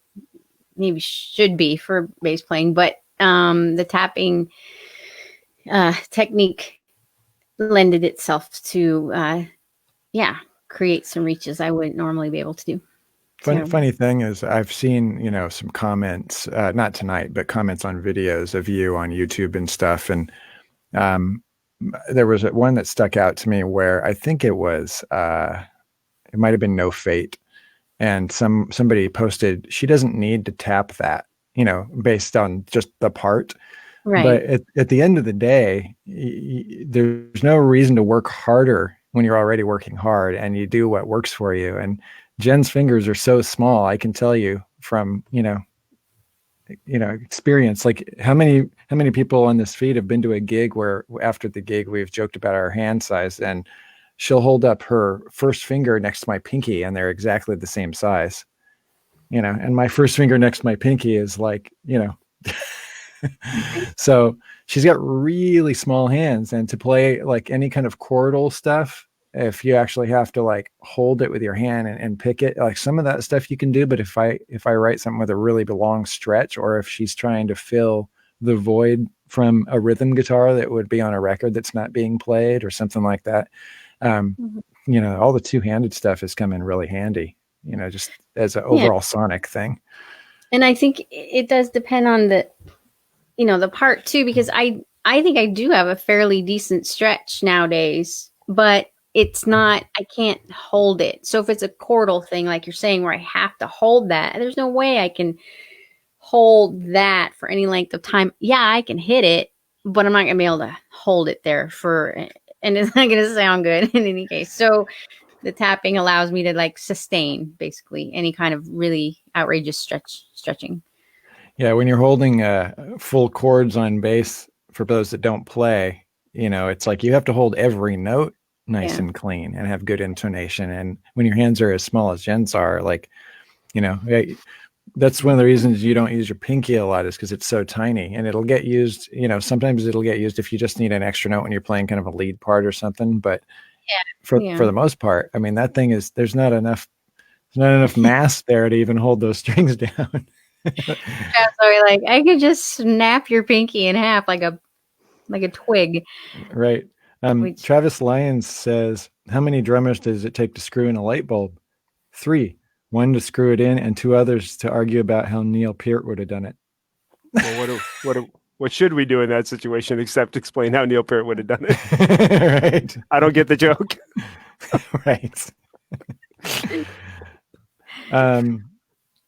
maybe should be for bass playing, but the tapping technique lended itself to create some reaches I wouldn't normally be able to do. Funny thing is, I've seen some comments, not tonight, but comments on videos of you on YouTube and stuff, and there was one that stuck out to me where I think it was it might have been No Fate, and somebody posted, she doesn't need to tap that, based on just the part. Right. But at the end of the day, there's no reason to work harder when you're already working hard, and you do what works for you. And Jen's fingers are so small. I can tell you from, experience, like how many people on this feed have been to a gig where after the gig, we've joked about our hand size, and she'll hold up her first finger next to my pinky, and they're exactly the same size, and my first finger next to my pinky is like, so she's got really small hands, and to play like any kind of chordal stuff, if you actually have to like hold it with your hand and pick it, like some of that stuff you can do. But if I write something with a really long stretch, or if she's trying to fill the void from a rhythm guitar that would be on a record that's not being played or something like that, all the two-handed stuff has come in really handy, just as an overall sonic thing. And I think it does depend on the part too, because I think I do have a fairly decent stretch nowadays, but it's not, I can't hold it. So if it's a chordal thing, like you're saying, where I have to hold that, there's no way I can hold that for any length of time. Yeah, I can hit it, but I'm not going to be able to hold it there and it's not going to sound good in any case. So the tapping allows me to like sustain basically any kind of really outrageous stretching. Yeah, when you're holding full chords on bass, for those that don't play, it's like you have to hold every note nice and clean and have good intonation. And when your hands are as small as Jen's are, like, that's one of the reasons you don't use your pinky a lot, is because it's so tiny, and it'll get used, sometimes it'll get used if you just need an extra note when you're playing kind of a lead part or something. But for the most part, I mean, that thing is, there's not enough mass there to even hold those strings down. So like, I could just snap your pinky in half like a twig. Right. Travis Lyons says, how many drummers does it take to screw in a light bulb? 3. 1 to screw it in, and 2 others to argue about how Neil Peart would have done it. Well, what What should we do in that situation except explain how Neil Peart would have done it? Right. I don't get the joke. Right.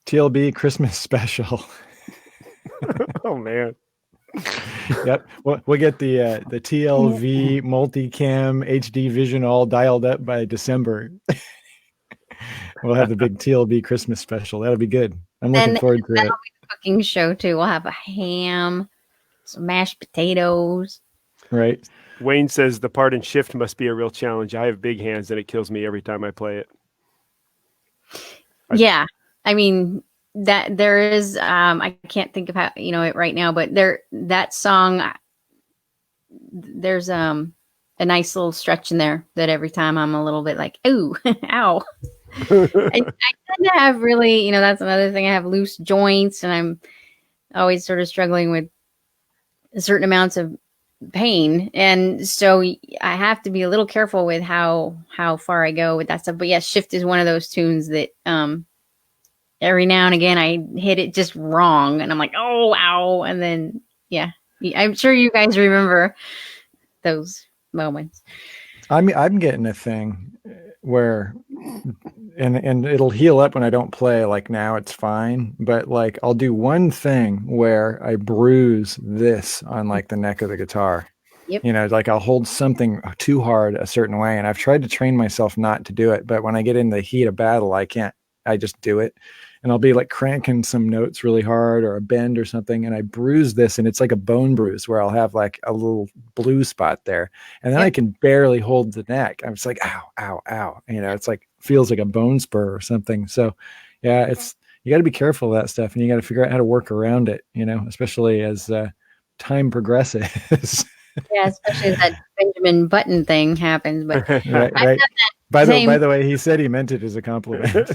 TLB Christmas special. Oh man. Yep. We'll get the TLV multicam HD vision all dialed up by December. We'll have the big TLB Christmas special. That'll be good. I'm looking forward to it. That'll be the cooking show too. We'll have a ham, some mashed potatoes. Right. Wayne says the part and shift must be a real challenge. I have big hands and it kills me every time I play it. Yeah. I mean, that there is, I can't think of how, it right now, but that song, there's a nice little stretch in there that every time I'm a little bit like, ooh, ow. I tend to have really, that's another thing. I have loose joints and I'm always sort of struggling with certain amounts of pain. And so I have to be a little careful with how far I go with that stuff. But yes, Shift is one of those tunes that every now and again I hit it just wrong and I'm like, oh, ow. And then, yeah, I'm sure you guys remember those moments. I'm getting a thing where, and it'll heal up when I don't play. Like now it's fine, but like I'll do one thing where I bruise this on like the neck of the guitar. Yep. Like I'll hold something too hard a certain way, and I've tried to train myself not to do it, but when I get in the heat of battle, I can't. I just do it, and I'll be like cranking some notes really hard or a bend or something, and I bruise this, and it's like a bone bruise where I'll have like a little blue spot there, and then I can barely hold the neck. I'm just like, ow, ow, ow. It's like feels like a bone spur or something. So, yeah, you got to be careful of that stuff, and you got to figure out how to work around it. Especially as time progresses. Yeah, especially as that Benjamin Button thing happens. But right. By the way, he said he meant it as a compliment.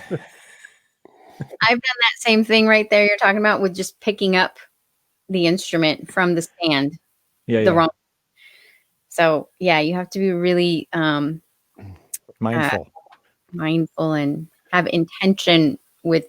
I've done that same thing right there you're talking about with just picking up the instrument from the stand. Wrong. So yeah, you have to be really mindful and have intention with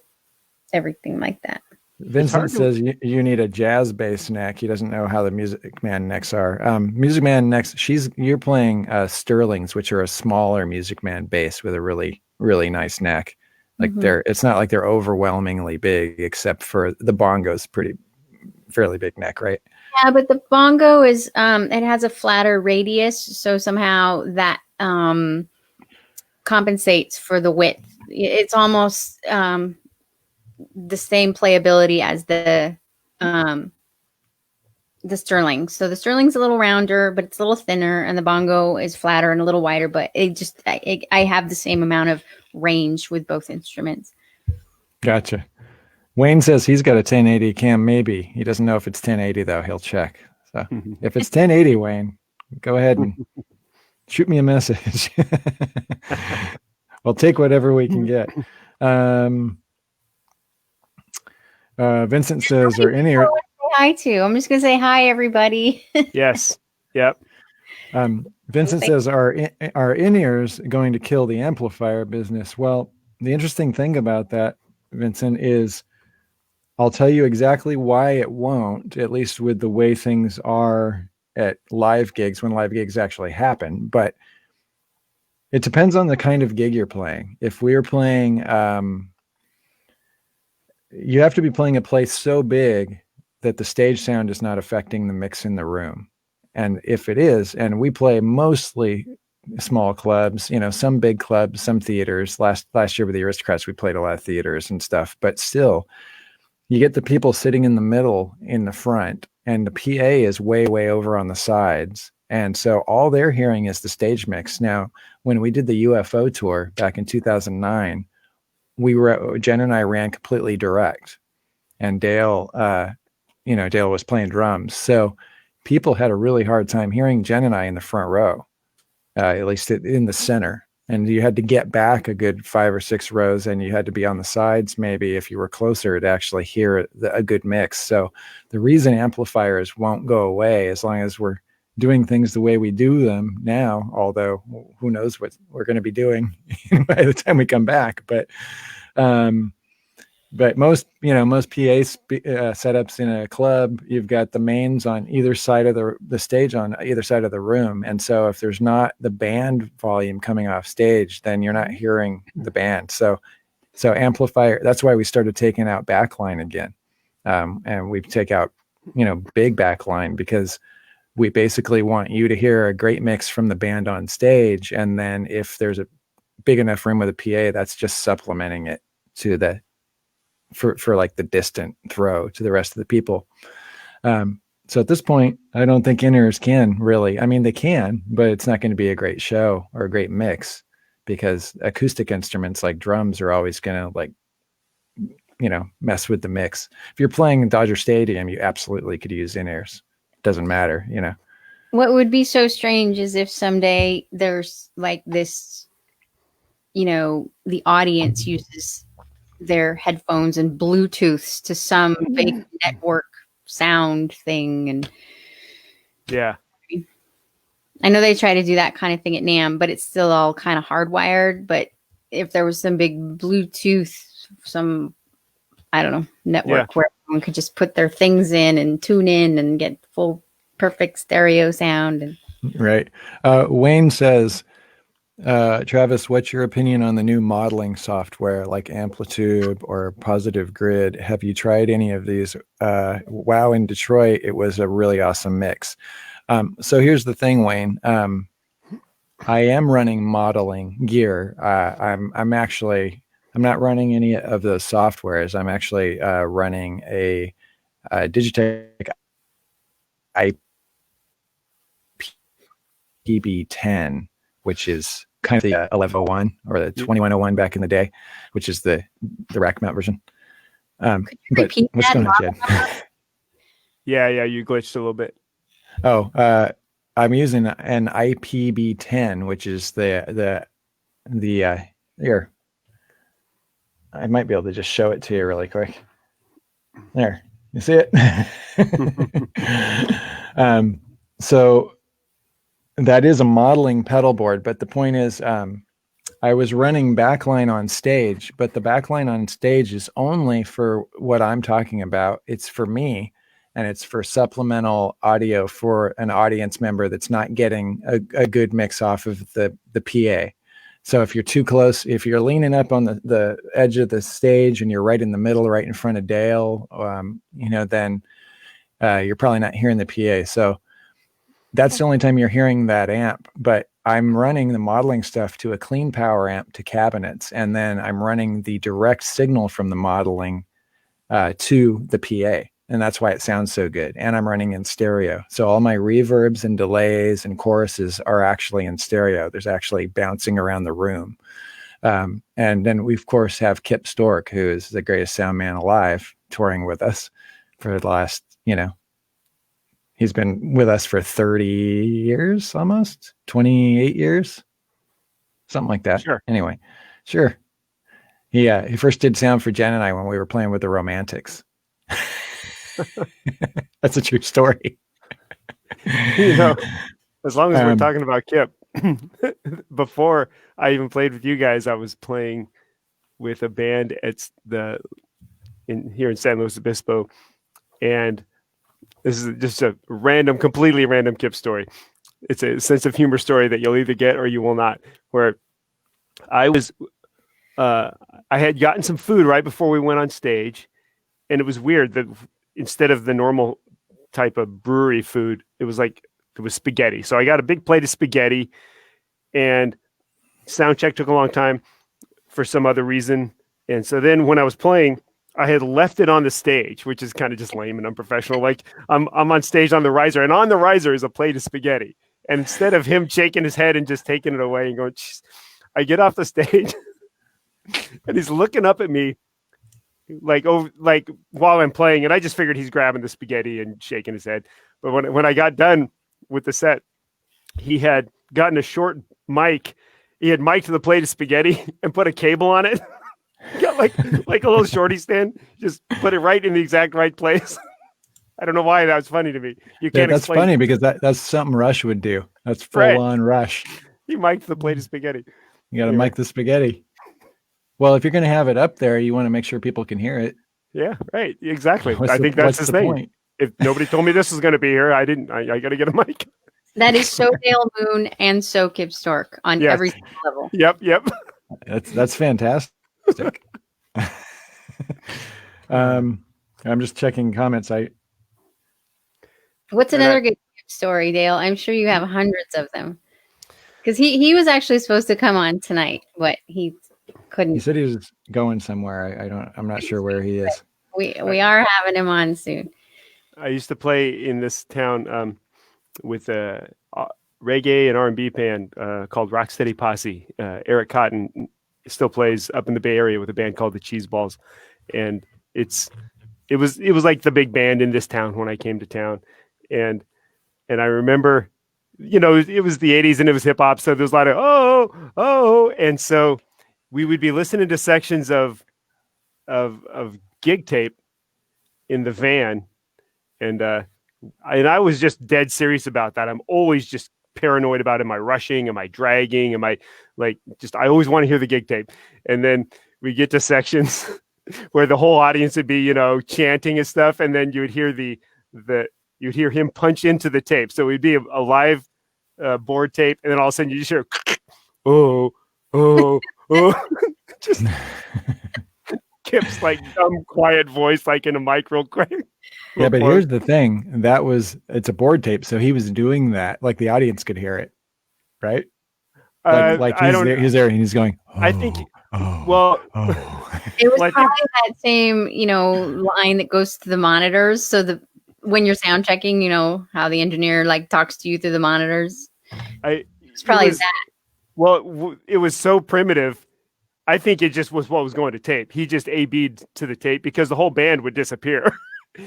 everything like that. Vincent says you need a jazz bass neck. He doesn't know how the Music Man necks are. Music Man necks, you're playing Sterlings, which are a smaller Music Man bass with a really, really nice neck. Like it's not like they're overwhelmingly big, except for the bongo's fairly big neck, right? Yeah, but the bongo is it has a flatter radius, so somehow that compensates for the width. It's almost the same playability as the Sterling. So the Sterling's a little rounder, but it's a little thinner, and the bongo is flatter and a little wider. But I have the same amount of range with both instruments. Gotcha. Wayne says he's got a 1080 cam. Maybe he doesn't know if it's 1080 though. He'll check. So if it's 1080, Wayne, go ahead and shoot me a message. We'll take whatever we can get. Vincent says, "Are any?" Hi to. I'm just gonna say hi, everybody. Yes. Yep. Vincent says, "Are in-ears going to kill the amplifier business?" Well, the interesting thing about that, Vincent, is I'll tell you exactly why it won't, at least with the way things are at live gigs, when live gigs actually happen. But it depends on the kind of gig you're playing. If we're playing, you have to be playing a place so big that the stage sound is not affecting the mix in the room. And if it is, and we play mostly small clubs, some big clubs, some theaters. Last year with the Aristocrats, we played a lot of theaters and stuff, but still you get the people sitting in the middle in the front, and the PA is way, way over on the sides. And so all they're hearing is the stage mix. Now, when we did the UFO tour back in 2009, Jen and I ran completely direct, and Dale was playing drums. So people had a really hard time hearing Jen and I in the front row, at least in the center. And you had to get back a good 5 or 6 rows, and you had to be on the sides maybe if you were closer to actually hear a good mix. So the reason amplifiers won't go away as long as we're doing things the way we do them now, although who knows what we're going to be doing by the time we come back. But But most PA setups in a club, you've got the mains on either side of the stage on either side of the room. And so if there's not the band volume coming off stage, then you're not hearing the band. So amplifier, that's why we started taking out backline again. And we take out, big backline, because we basically want you to hear a great mix from the band on stage. And then if there's a big enough room with a PA, that's just supplementing it to for like the distant throw to the rest of the people. So at this point, I don't think in-ears can really, I mean, they can, but it's not going to be a great show or a great mix, because acoustic instruments like drums are always going to mess with the mix. If you're playing in Dodger Stadium, you absolutely could use in-ears. Doesn't matter, What would be so strange is if someday there's like this, the audience uses their headphones and Bluetooths to some big network sound thing. And yeah, I know they try to do that kind of thing at NAMM, but it's still all kind of hardwired. But if there was some big Bluetooth, I don't know, network where everyone could just put their things in and tune in and get full perfect stereo sound. Right. Wayne says, Travis, what's your opinion on the new modeling software like Amplitude or Positive Grid? Have you tried any of these? Wow, in Detroit, it was a really awesome mix. So here's the thing, Wayne. I am running modeling gear. I'm not running any of those softwares. I'm actually running a Digitech IPB10, which is kind of the 1101 or the 2101 back in the day, which is the rack mount version. But what's going on, Jed? Yeah, you glitched a little bit. Oh, I'm using an IPB10, which is the here. I might be able to just show it to you really quick. There, you see it? So that is a modeling pedal board, but the point is, I was running backline on stage, but the backline on stage is only for what I'm talking about. It's for me, and it's for supplemental audio for an audience member that's not getting a good mix off of the PA. So if you're too close, if you're leaning up on the edge of the stage and you're right in the middle, right in front of Dale, then you're probably not hearing the PA. So that's the only time you're hearing that amp. But I'm running the modeling stuff to a clean power amp to cabinets, and then I'm running the direct signal from the modeling to the PA. And that's why it sounds so good. And I'm running in stereo. So all my reverbs and delays and choruses are actually in stereo. There's actually bouncing around the room. And then we, of course, have Kip Stork, who is the greatest sound man alive, touring with us for the last, he's been with us for 30 years, almost 28 years, something like that. Sure. Anyway, sure. He first did sound for Jen and I when we were playing with the Romantics. That's a true story. As long as we're talking about Kip, before I even played with you guys, I was playing with a band at here in San Luis Obispo, and this is just a completely random Kip story. It's a sense of humor story that you'll either get or you will not. Where I had gotten some food right before we went on stage, and it was weird that instead of the normal type of brewery food, it was spaghetti. So I got a big plate of spaghetti, and sound check took a long time for some other reason. And so then when I was playing, I had left it on the stage, which is kind of just lame and unprofessional. Like I'm on stage on the riser, and on the riser is a plate of spaghetti. And instead of him shaking his head and just taking it away and going, "Jeez," I get off the stage and he's looking up at me like while I'm playing, and I just figured he's grabbing the spaghetti and shaking his head. But when I got done with the set, he had gotten a short mic. He had mic'd the plate of spaghetti and put a cable on it. Got like a little shorty stand, just put it right in the exact right place. I don't know why that was funny to me. You can't. That's funny because that's something Rush would do. That's full on Rush. He mic'd the plate of spaghetti. You got to mic the spaghetti. Well, if you're going to have it up there, you want to make sure people can hear it. Yeah, right. Exactly. I think that's his thing. Point? If nobody told me this was going to be here, I got to get a mic. That is so Dale Moon and so Kip Stork on every level. Yep. That's fantastic. I'm just checking comments. What's another good story, Dale? I'm sure you have hundreds of them. Because he was actually supposed to come on tonight, but he couldn't. He said he was going somewhere. I'm not sure where he is. We are having him on soon. I used to play in this town with a reggae and R&B band called Rocksteady Posse. Eric Cotton still plays up in the Bay Area with a band called the Cheese Balls, and it was like the big band in this town when I came to town, and I remember, it was the 80s and it was hip hop, so there was a lot of oh, and so we would be listening to sections of gig tape in the van, and I was just dead serious about that. I'm always just paranoid about, am I rushing? Am I dragging? Am I I always want to hear the gig tape. And then we get to sections where the whole audience would be, chanting and stuff. And then you would hear you'd hear him punch into the tape. So it'd be a live board tape. And then all of a sudden you just hear, oh, just Kip's dumb, quiet voice, in a mic real quick. Yeah, but here's the thing. It's a board tape, so he was doing that. The audience could hear it, right? He's there and he's going, I think, it was probably that same, line that goes to the monitors. So when you're sound checking, how the engineer talks to you through the monitors. It's probably that. Well, it was so primitive. I think it just was what was going to tape. He just A-B'd to the tape because the whole band would disappear.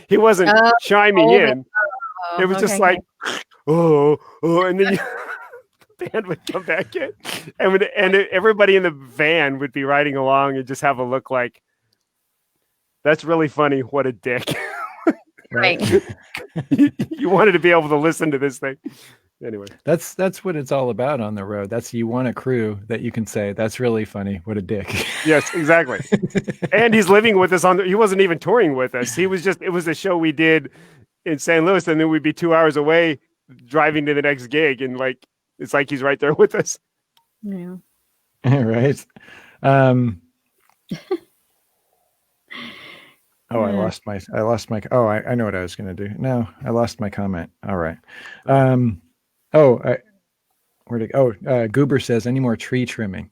He wasn't chiming in. It was just and then the band would come back in, and everybody in the van would be riding along and just have a look like, that's really funny. What a dick. Right. You wanted to be able to listen to this thing. Anyway, that's what it's all about on the road. You want a crew that you can say, that's really funny. What a dick. Yes, exactly. And he's living with us he wasn't even touring with us. It was a show we did in St. Louis, and then we'd be 2 hours away driving to the next gig. And it's like he's right there with us. Yeah. Right. I lost my, I know what I was going to do. No, I lost my comment. All right. Goober says, any more tree trimming?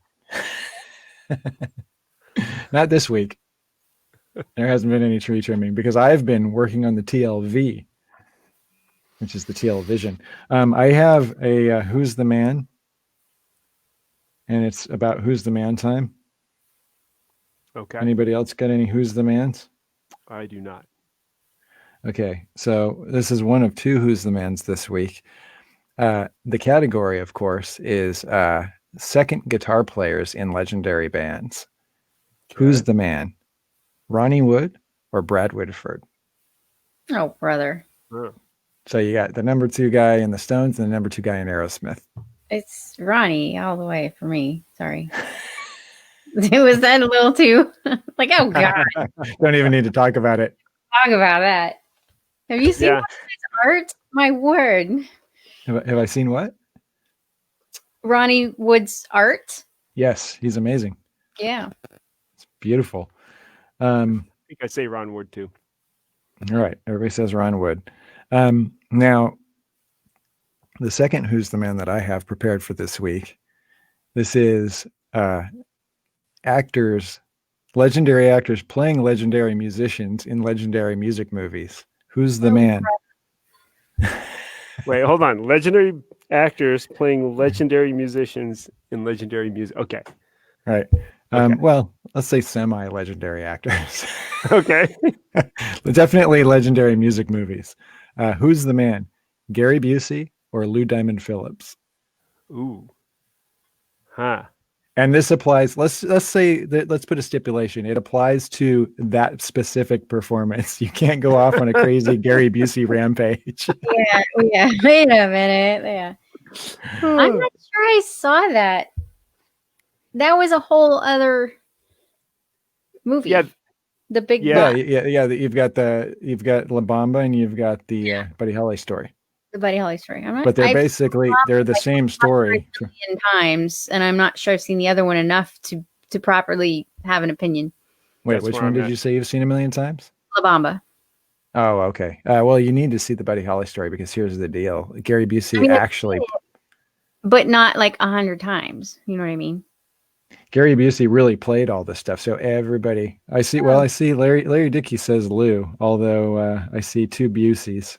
Not this week. There hasn't been any tree trimming because I've been working on the TLV, which is the TL Vision. I have a Who's the Man, and it's about Who's the Man time. Okay. Anybody else got any Who's the Mans? I do not. Okay, so this is one of two Who's the Mans this week. The category, of course, is second guitar players in legendary bands. Okay. Who's the man? Ronnie Wood or Brad Whitford? Oh, brother. Oh. So you got the number 2 guy in the Stones and the number 2 guy in Aerosmith. It's Ronnie all the way for me. Sorry. Was that a little too oh God. Don't even need to talk about it. Talk about that. Have you seen his art? My word. Have I seen what? Ronnie Wood's art? Yes, he's amazing. Yeah. It's beautiful. I think I say Ron Wood too. All right. Everybody says Ron Wood. Now, the second Who's the Man that I have prepared for this week, this is legendary actors playing legendary musicians in legendary music movies. Who's the man? Wait, hold on. Legendary actors playing legendary musicians in legendary music. Okay. Right. Okay. Well, let's say semi-legendary actors. Okay. Definitely legendary music movies. Who's the man? Gary Busey or Lou Diamond Phillips? Ooh. Huh. And this applies, let's say that, let's put a stipulation. It applies to that specific performance. You can't go off on a crazy Gary Busey rampage. Yeah. Wait a minute. Yeah. I'm not sure I saw that. That was a whole other movie. Yeah. The big yeah. You've got La Bamba and you've got the Buddy Holly story. The Buddy Holly story. But they're the same story. Times, and I'm not sure I've seen the other one enough to properly have an opinion. Wait, which one did you say you've seen a million times? La Bamba. Oh, okay. Well, you need to see the Buddy Holly story because here's the deal. Gary Busey actually... But not like 100 times. You know what I mean? Gary Busey really played all this stuff. So everybody... I see Larry Dickey says Lou, although I see two Buseys.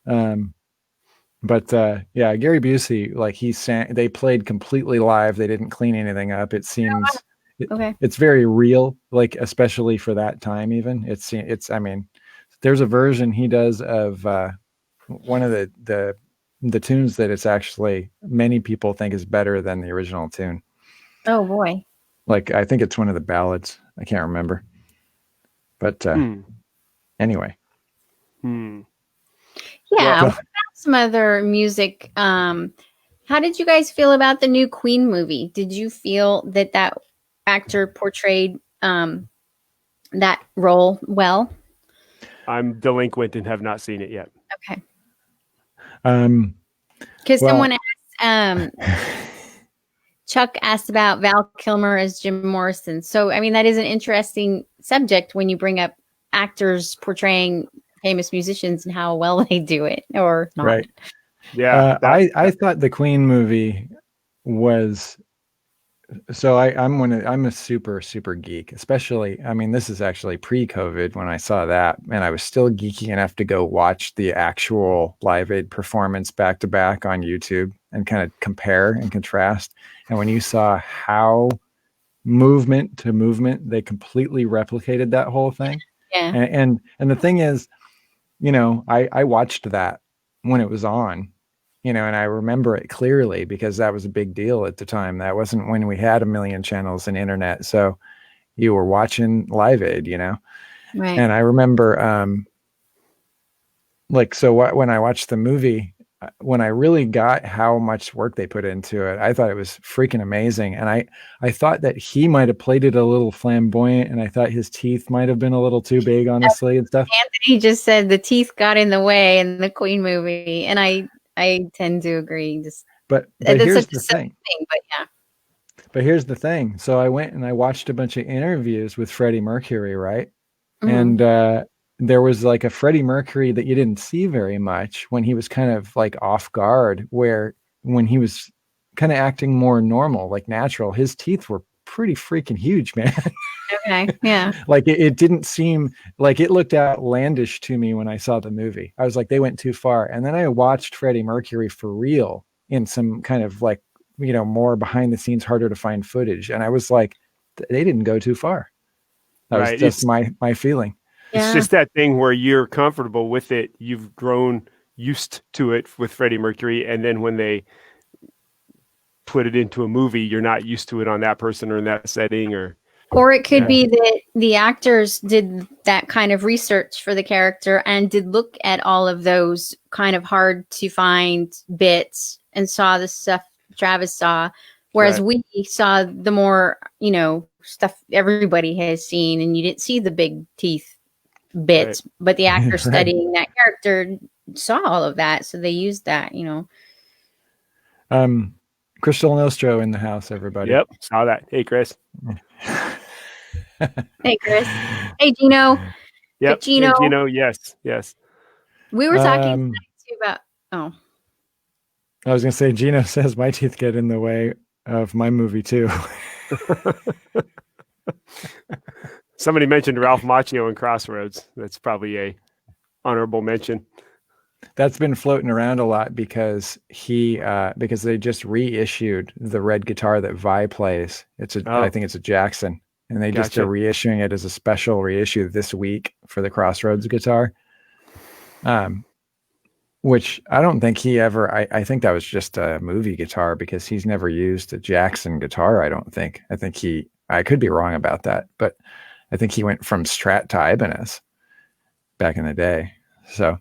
But Gary Busey, like he sang, they played completely live. They didn't clean anything up. It seems... It's very real, like especially for that time. Even it's. I mean, there's a version he does of one of the tunes that it's actually many people think is better than the original tune. Oh boy! Like I think it's one of the ballads. I can't remember. But anyway. Yeah. What about some other music? How did you guys feel about the new Queen movie? Did you feel that actor portrayed that role well? I'm delinquent and have not seen it yet. Okay. Because someone asked, Chuck asked about Val Kilmer as Jim Morrison. So, I mean, that is an interesting subject when you bring up actors portraying famous musicians and how well they do it or not. Right. Yeah. I thought the Queen movie was... So I'm a super geek, especially, I mean, this is actually pre-COVID when I saw that, and I was still geeky enough to go watch the actual Live Aid performance back to back on YouTube and kind of compare and contrast. And when you saw how movement to movement, they completely replicated that whole thing. Yeah. And the thing is, you know, I watched that when it was on. You know, and I remember it clearly because that was a big deal at the time. That wasn't when we had a million channels and internet. So you were watching Live Aid, you know? Right. And I remember, when I watched the movie, when I really got how much work they put into it, I thought it was freaking amazing. And I thought that he might have played it a little flamboyant, and I thought his teeth might have been a little too big, honestly, and stuff. Anthony just said the teeth got in the way in the Queen movie. And I tend to agree. But here's the thing. But yeah. But here's the thing. So I went and I watched a bunch of interviews with Freddie Mercury, right? Mm-hmm. And there was like a Freddie Mercury that you didn't see very much when he was kind of like off guard, where when he was kind of acting more normal, like natural, his teeth were pretty freaking huge, man. Okay. Yeah. Like it didn't seem like, it looked outlandish to me when I saw the movie. I was like, they went too far. And then I watched Freddie Mercury for real in some kind of like, you know, more behind the scenes, harder to find footage. And I was like, they didn't go too far. That was just my feeling. It's just that thing where you're comfortable with it. You've grown used to it with Freddie Mercury. And then when they put it into a movie, you're not used to it on that person or in that setting, or it could be that the actors did that kind of research for the character and did look at all of those kind of hard to find bits and saw the stuff Travis saw, whereas we saw the more, you know, stuff everybody has seen, and you didn't see the big teeth bits, but the actor studying that character saw all of that, so they used that, you know. Crystal Nostro in the house, everybody. Yep, saw that. Hey, Chris. Hey, Chris. Hey, Gino. Yep. Gino. Hey, Gino. Yes. We were talking too about. Oh, I was going to say, Gino says my teeth get in the way of my movie too. Somebody mentioned Ralph Macchio in Crossroads. That's probably a honorable mention. That's been floating around a lot because because they just reissued the red guitar that Vi plays. I think it's a Jackson, and they just are reissuing it as a special reissue this week for the Crossroads guitar. Which I don't think he ever. I think that was just a movie guitar because he's never used a Jackson guitar. I don't think. I think I could be wrong about that, but I think he went from Strat to Ibanez back in the day. So.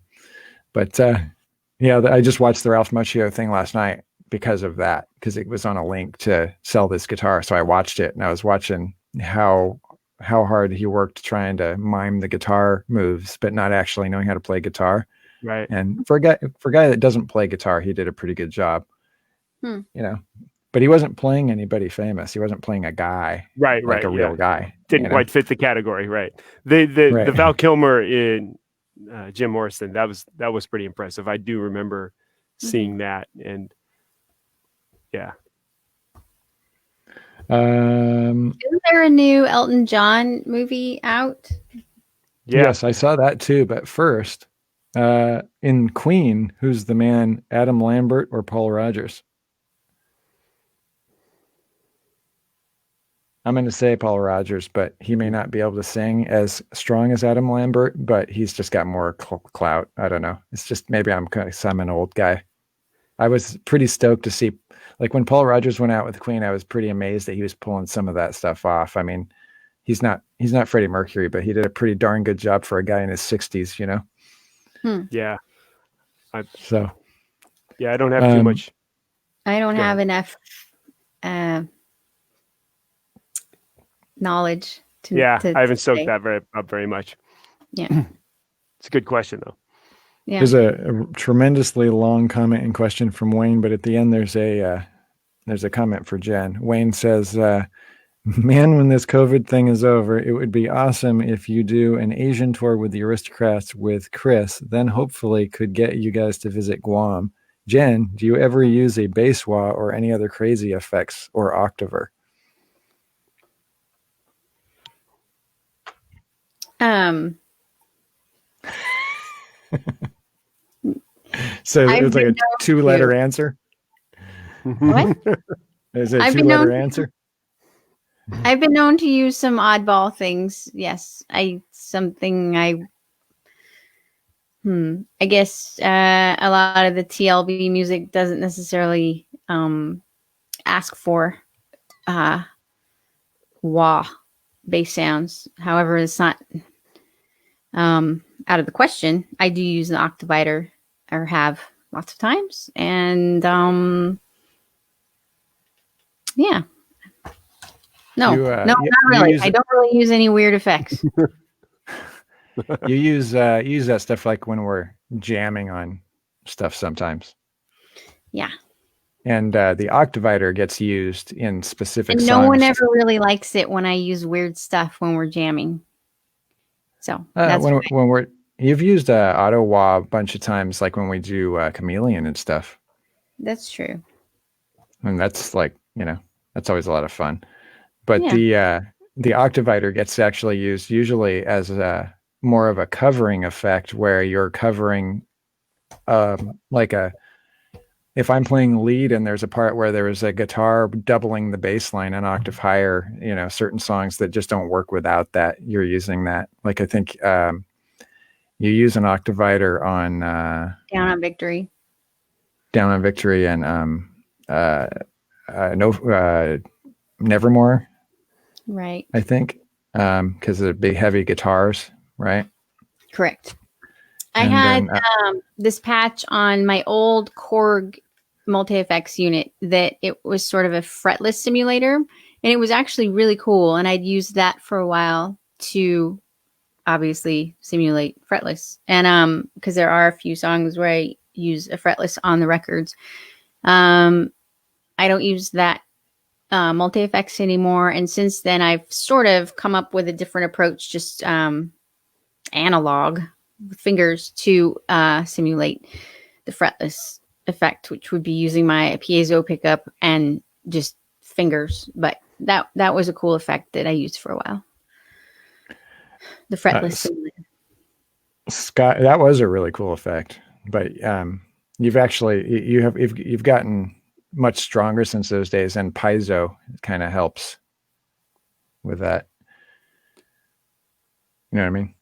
But I just watched the Ralph Macchio thing last night because of that, because it was on a link to sell this guitar. So I watched it, and I was watching how how hard he worked trying to mime the guitar moves, but not actually knowing how to play guitar. Right. And for a guy that doesn't play guitar, he did a pretty good job. You know, but he wasn't playing anybody famous. He wasn't playing a guy, like a real guy. Didn't quite fit the category, right? The Val Kilmer in Jim Morrison, that was pretty impressive. I do remember seeing that, and yeah. Isn't there a new Elton John movie out? Yes, I saw that too. But first, in Queen, who's the man, Adam Lambert or Paul Rodgers? I'm going to say Paul Rodgers, but he may not be able to sing as strong as Adam Lambert, but he's just got more clout. I don't know. It's just maybe I'm an old guy. I was pretty stoked to see, like when Paul Rodgers went out with Queen, I was pretty amazed that he was pulling some of that stuff off. I mean, he's not Freddie Mercury, but he did a pretty darn good job for a guy in his 60s, you know? Yeah. I don't have too much. I don't have enough knowledge to I haven't soaked that very much. Yeah. It's a good question though. Yeah. There's a tremendously long comment and question from Wayne, but at the end there's a comment for Jen. Wayne says, man, when this COVID thing is over, it would be awesome if you do an Asian tour with the Aristocrats with Chris, then hopefully could get you guys to visit Guam. Jen, do you ever use a bass wah or any other crazy effects or octaver? So it was like a 2-letter answer. What? Is it a 2-letter answer? I've been known to use some oddball things. Yes, I guess a lot of the TLB music doesn't necessarily ask for wah bass sounds. However, it's not out of the question. I do use an octavider, or have lots of times, and yeah. No, not really. I don't really use any weird effects. You use that stuff like when we're jamming on stuff sometimes. Yeah. And the octavider gets used in specific and songs. No one ever really likes it when I use weird stuff when we're jamming. So that's when you've used auto wah a bunch of times, like when we do Chameleon and stuff. That's true. And that's that's always a lot of fun. But the octavider gets actually used usually as more of a covering effect, where you're covering if I'm playing lead and there's a part where there is a guitar doubling the bass line an octave higher, certain songs that just don't work without that, you're using that. Like I think you use an octavider on Down on Victory and Nevermore. Right. I think because of the big heavy guitars, right? Correct. I had this patch on my old Korg multi-effects unit that it was sort of a fretless simulator, and it was actually really cool, and I'd used that for a while to obviously simulate fretless, and because there are a few songs where I use a fretless on the records. I don't use that multi-effects anymore, and since then I've sort of come up with a different approach, just analog with fingers to simulate the fretless effect, which would be using my piezo pickup and just fingers. But that was a cool effect that I used for a while. The fretless simulator. Scott, that was a really cool effect. But you've gotten much stronger since those days, and piezo kind of helps with that. You know what I mean?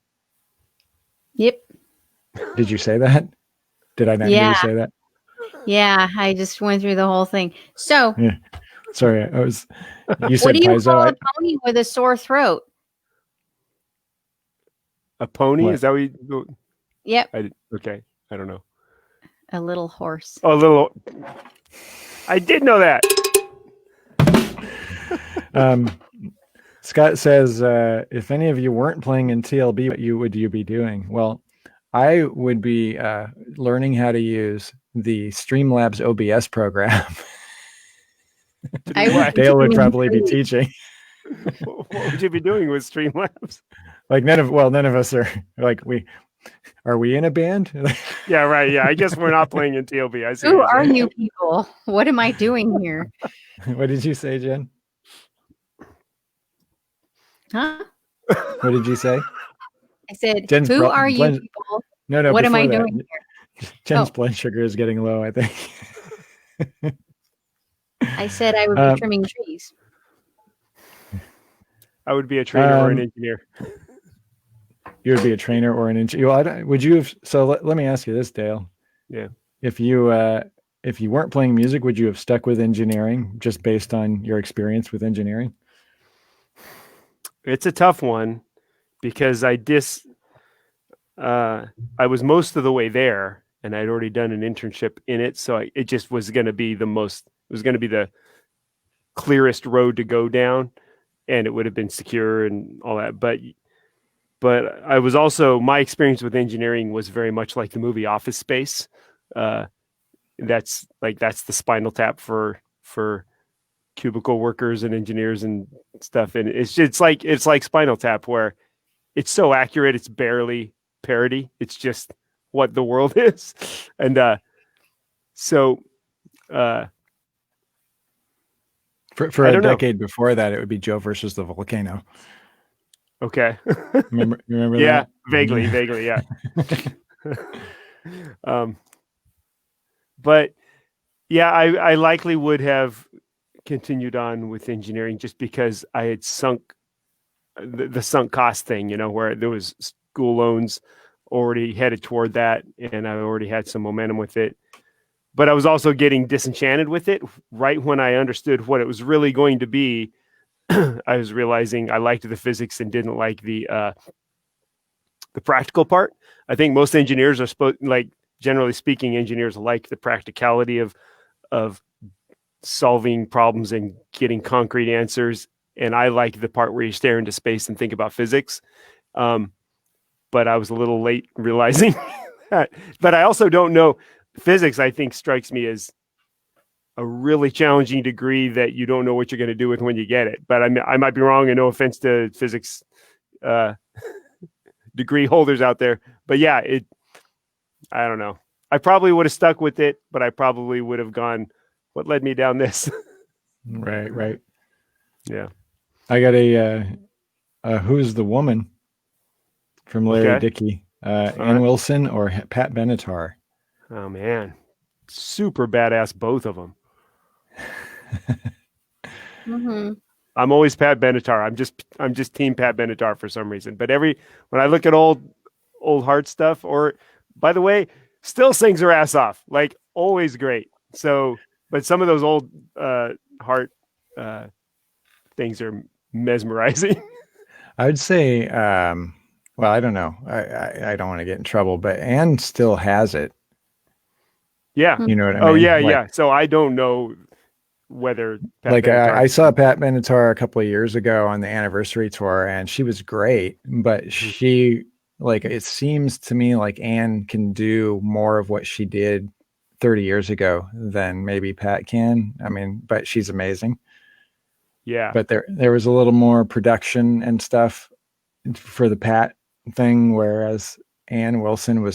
Yep. Did you say that? Did I not hear you say that? Yeah, I just went through the whole thing. So, yeah. Sorry, you said piezo. What do you call a pony with a sore throat? A pony? What? Is that what you? Yep. Okay, I don't know. A little horse. Oh, a little. I did know that. Scott says, if any of you weren't playing in TLB, what would you be doing? Well, I would be learning how to use the Streamlabs OBS program. Dale would probably be teaching. What would you be doing with Streamlabs? Like none of us are like are we in a band? Yeah, right. Yeah, I guess we're not playing in TLB. I see. Who are you people? What am I doing here? What did you say, Jen? Huh? What did you say? I said, who are you people? No. What am I doing here? Jen's blood sugar is getting low, I think. I said I would be trimming trees. I would be a trainer or an engineer. You would be a trainer or an engineer. Would you have? So let me ask you this, Dale. Yeah. If you weren't playing music, would you have stuck with engineering just based on your experience with engineering? It's a tough one because I was most of the way there and I'd already done an internship in it. So it just was going to be the clearest road to go down, and it would have been secure and all that. But I was also, my experience with engineering was very much like the movie Office Space. That's the Spinal Tap for cubicle workers and engineers and stuff. And it's like Spinal Tap, where it's so accurate, it's barely parody. It's just what the world is. And for a decade before that, it would be Joe versus the volcano. Okay. Remember that? Yeah, vaguely, yeah. But yeah, I likely would have continued on with engineering just because I had sunk the sunk cost thing, where there was school loans already headed toward that, and I already had some momentum with it. But I was also getting disenchanted with it right when I understood what it was really going to be. I was realizing I liked the physics and didn't like the practical part. I think most engineers generally speaking, engineers like the practicality of solving problems and getting concrete answers. And I like the part where you stare into space and think about physics. But I was a little late realizing that. But I also don't know. Physics, I think, strikes me as a really challenging degree that you don't know what you're going to do with when you get it. But I might be wrong, and no offense to physics degree holders out there. But yeah, I don't know. I probably would have stuck with it, but I probably would have gone, what led me down this? Right. Yeah. I got a Who's the Woman from Larry Dickey. Ann Wilson or Pat Benatar? Oh, man. Super badass, both of them. Mm-hmm. I'm always Pat Benatar. I'm just team Pat Benatar for some reason. But when I look at old Heart stuff, or by the way, still sings her ass off. Like, always great. So, but some of those old Heart things are mesmerizing. I would say, well, I don't know. I don't want to get in trouble, but Anne still has it. Yeah. You know what I mean? Oh, yeah, yeah. So I don't know whether I saw Pat Benatar a couple of years ago on the anniversary tour, and she was great, but she, it seems to me like Anne can do more of what she did 30 years ago than maybe Pat can. I mean, but she's amazing. Yeah. But there was a little more production and stuff for the Pat thing, whereas Ann Wilson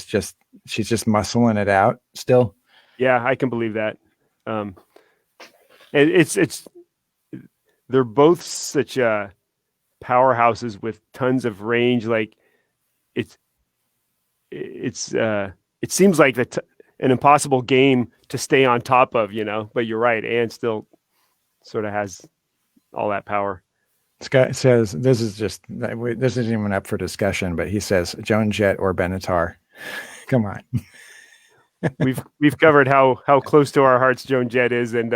she's just muscling it out still. Yeah, I can believe that. And they're both such powerhouses with tons of range. Like it seems like an impossible game to stay on top of, but you're right. Ann still sort of has all that power. Scott says, this isn't even up for discussion, but he says Joan Jett or Benatar. Come on. We've covered how close to our hearts Joan Jett is, and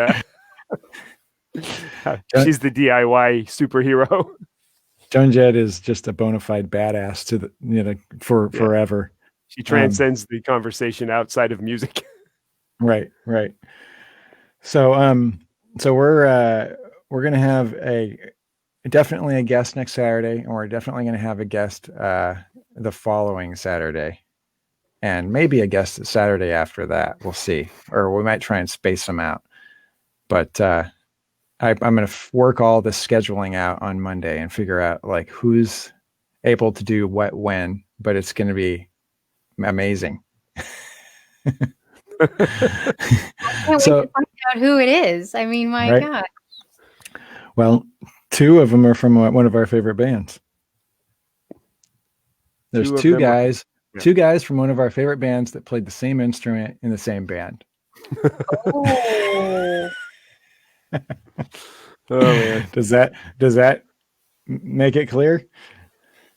she's the DIY superhero. Joan Jett is just a bona fide badass forever. She transcends the conversation outside of music. Right. So we're gonna have definitely a guest next Saturday, and we're definitely going to have a guest the following Saturday, and maybe a guest the Saturday after that. We'll see, or we might try and space them out. But I'm going to work all the scheduling out on Monday and figure out like who's able to do what when. But it's going to be amazing. I can't wait to find out who it is. I mean, my God. Well, two of them are from one of our favorite bands. There's two guys from one of our favorite bands that played the same instrument in the same band. Oh. Oh man. Does that make it clear?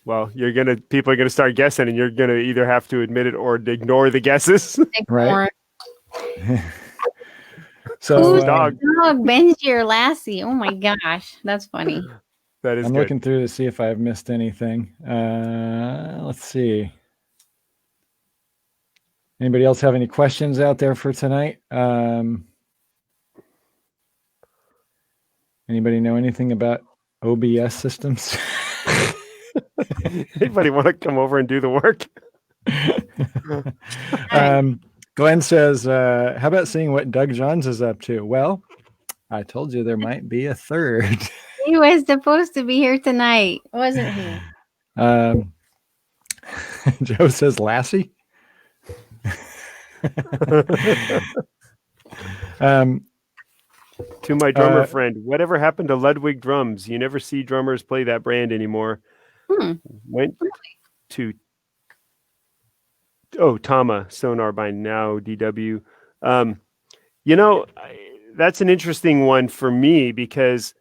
Well, people are gonna start guessing, and you're gonna either have to admit it or ignore the guesses. Right. So who's dog? Benji or Lassie? Oh my gosh, that's funny. That is. I'm looking through to see if I've missed anything. Let's see. Anybody else have any questions out there for tonight? Anybody know anything about OBS systems? Anybody want to come over and do the work? Glenn says, how about seeing what Doug Johns is up to? Well, I told you there might be a third. He was supposed to be here tonight, wasn't he? Joe says Lassie. To my drummer friend, whatever happened to Ludwig drums? You never see drummers play that brand anymore. Went to Tama Sonar by now DW. That's an interesting one for me because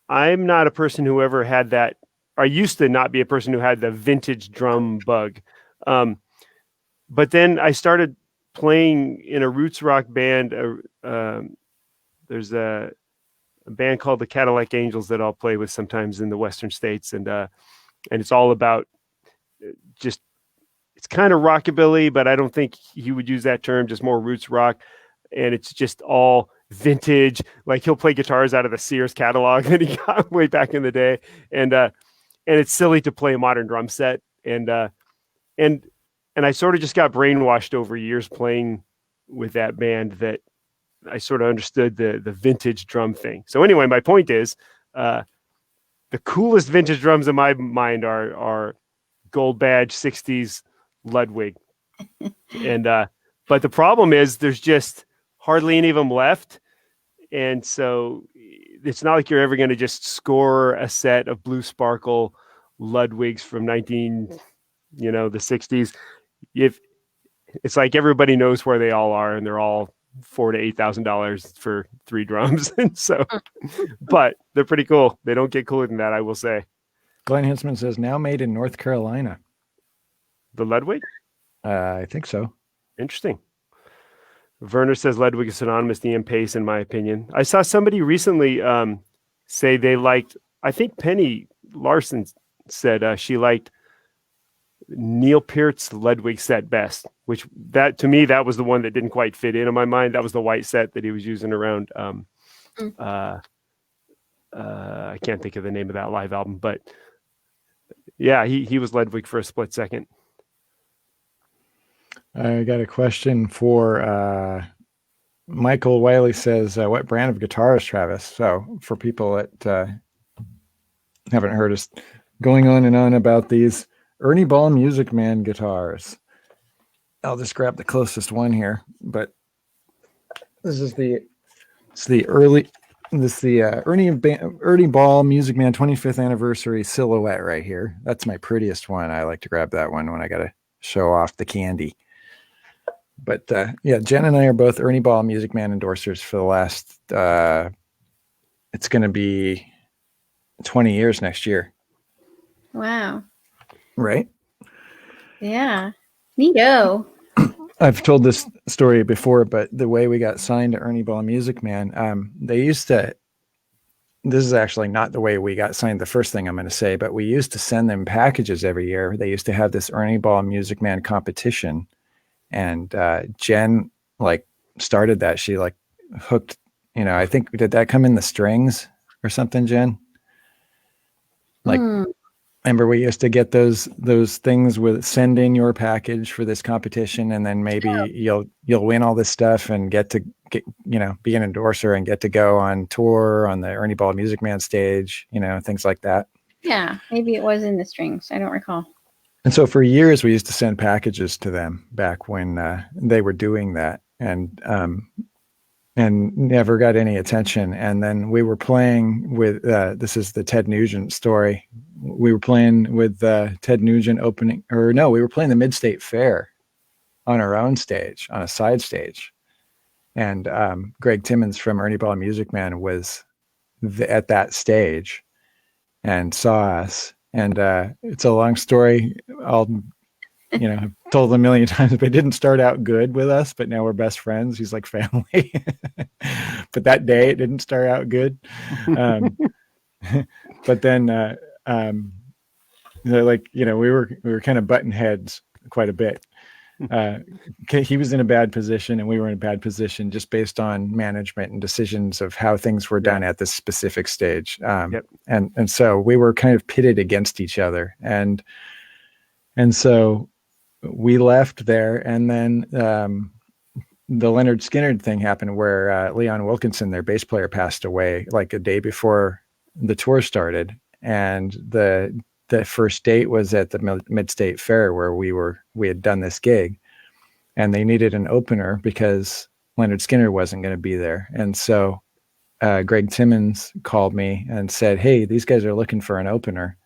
I'm not a person who ever had that. I used to not be a person who had the vintage drum bug. But then I started playing in a roots rock band. There's a band called the Cadillac Angels that I'll play with sometimes in the Western States. And it's all about just, it's kind of rockabilly, but I don't think he would use that term, just more roots rock. And it's just all vintage. Like he'll play guitars out of the Sears catalog that he got way back in the day. And it's silly to play a modern drum set. And I sort of just got brainwashed over years playing with that band that I sort of understood the vintage drum thing. So anyway, my point is, the coolest vintage drums in my mind are gold badge 60s Ludwig. And, but the problem is there's just hardly any of them left. And so it's not like you're ever going to just score a set of blue sparkle Ludwigs from the 60s. If it's like everybody knows where they all are and they're all $4,000 to $8,000 for 3 drums. And so, but they're pretty cool. They don't get cooler than that, I will say. Glenn Hinsman says now made in North Carolina. The Ludwig? I think so. Interesting. Werner says Ludwig is synonymous with Ian Pace, in my opinion. I saw somebody recently say they liked, I think Penny Larson said she liked Neil Peart's Ludwig set best, which that to me, that was the one that didn't quite fit in my mind. That was the white set that he was using around. I can't think of the name of that live album, but yeah, he was Ludwig for a split second. I got a question for Michael Wiley says, what brand of guitar is Travis? So for people that haven't heard us going on and on about these Ernie Ball Music Man guitars. I'll just grab the closest one here, but this is the Ernie Ball Music Man 25th anniversary silhouette right here. That's my prettiest one. I like to grab that one when I got to show off the candy. But Jen and I are both Ernie Ball Music Man endorsers for the last, it's going to be 20 years next year. Wow. Right? Yeah. Neato. I've told this story before, but the way we got signed to Ernie Ball Music Man, they used to, this is actually not the way we got signed, the first thing I'm going to say, but we used to send them packages every year. They used to have this Ernie Ball Music Man competition. And Jen started that. She hooked, I think, did that come in the strings or something, Jen? Like, remember we used to get those things with send in your package for this competition, and then maybe you'll win all this stuff and get be an endorser and get to go on tour on the Ernie Ball Music Man stage, things like that. Yeah, maybe it was in the strings. I don't recall. And so for years we used to send packages to them back when they were doing that, and never got any attention. And then we were playing with this is the Ted Nugent story. We were playing with Ted Nugent we were playing the Mid-State Fair on our own stage, on a side stage. And Greg Timmons from Ernie Ball Music Man was at that stage and saw us. And it's a long story. I've told a million times, but it didn't start out good with us, but now we're best friends. He's like family. But that day it didn't start out good. But then we were kind of button heads quite a bit. He was in a bad position and we were in a bad position just based on management and decisions of how things were done at this specific stage. And so we were kind of pitted against each other. And so we left there, and then the Leonard Skinner thing happened where Leon Wilkinson, their bass player, passed away like a day before the tour started. And the first date was at the Mid-State Fair where we had done this gig, and they needed an opener because Leonard Skinner wasn't going to be there. And so Greg Timmons called me and said, "Hey, these guys are looking for an opener,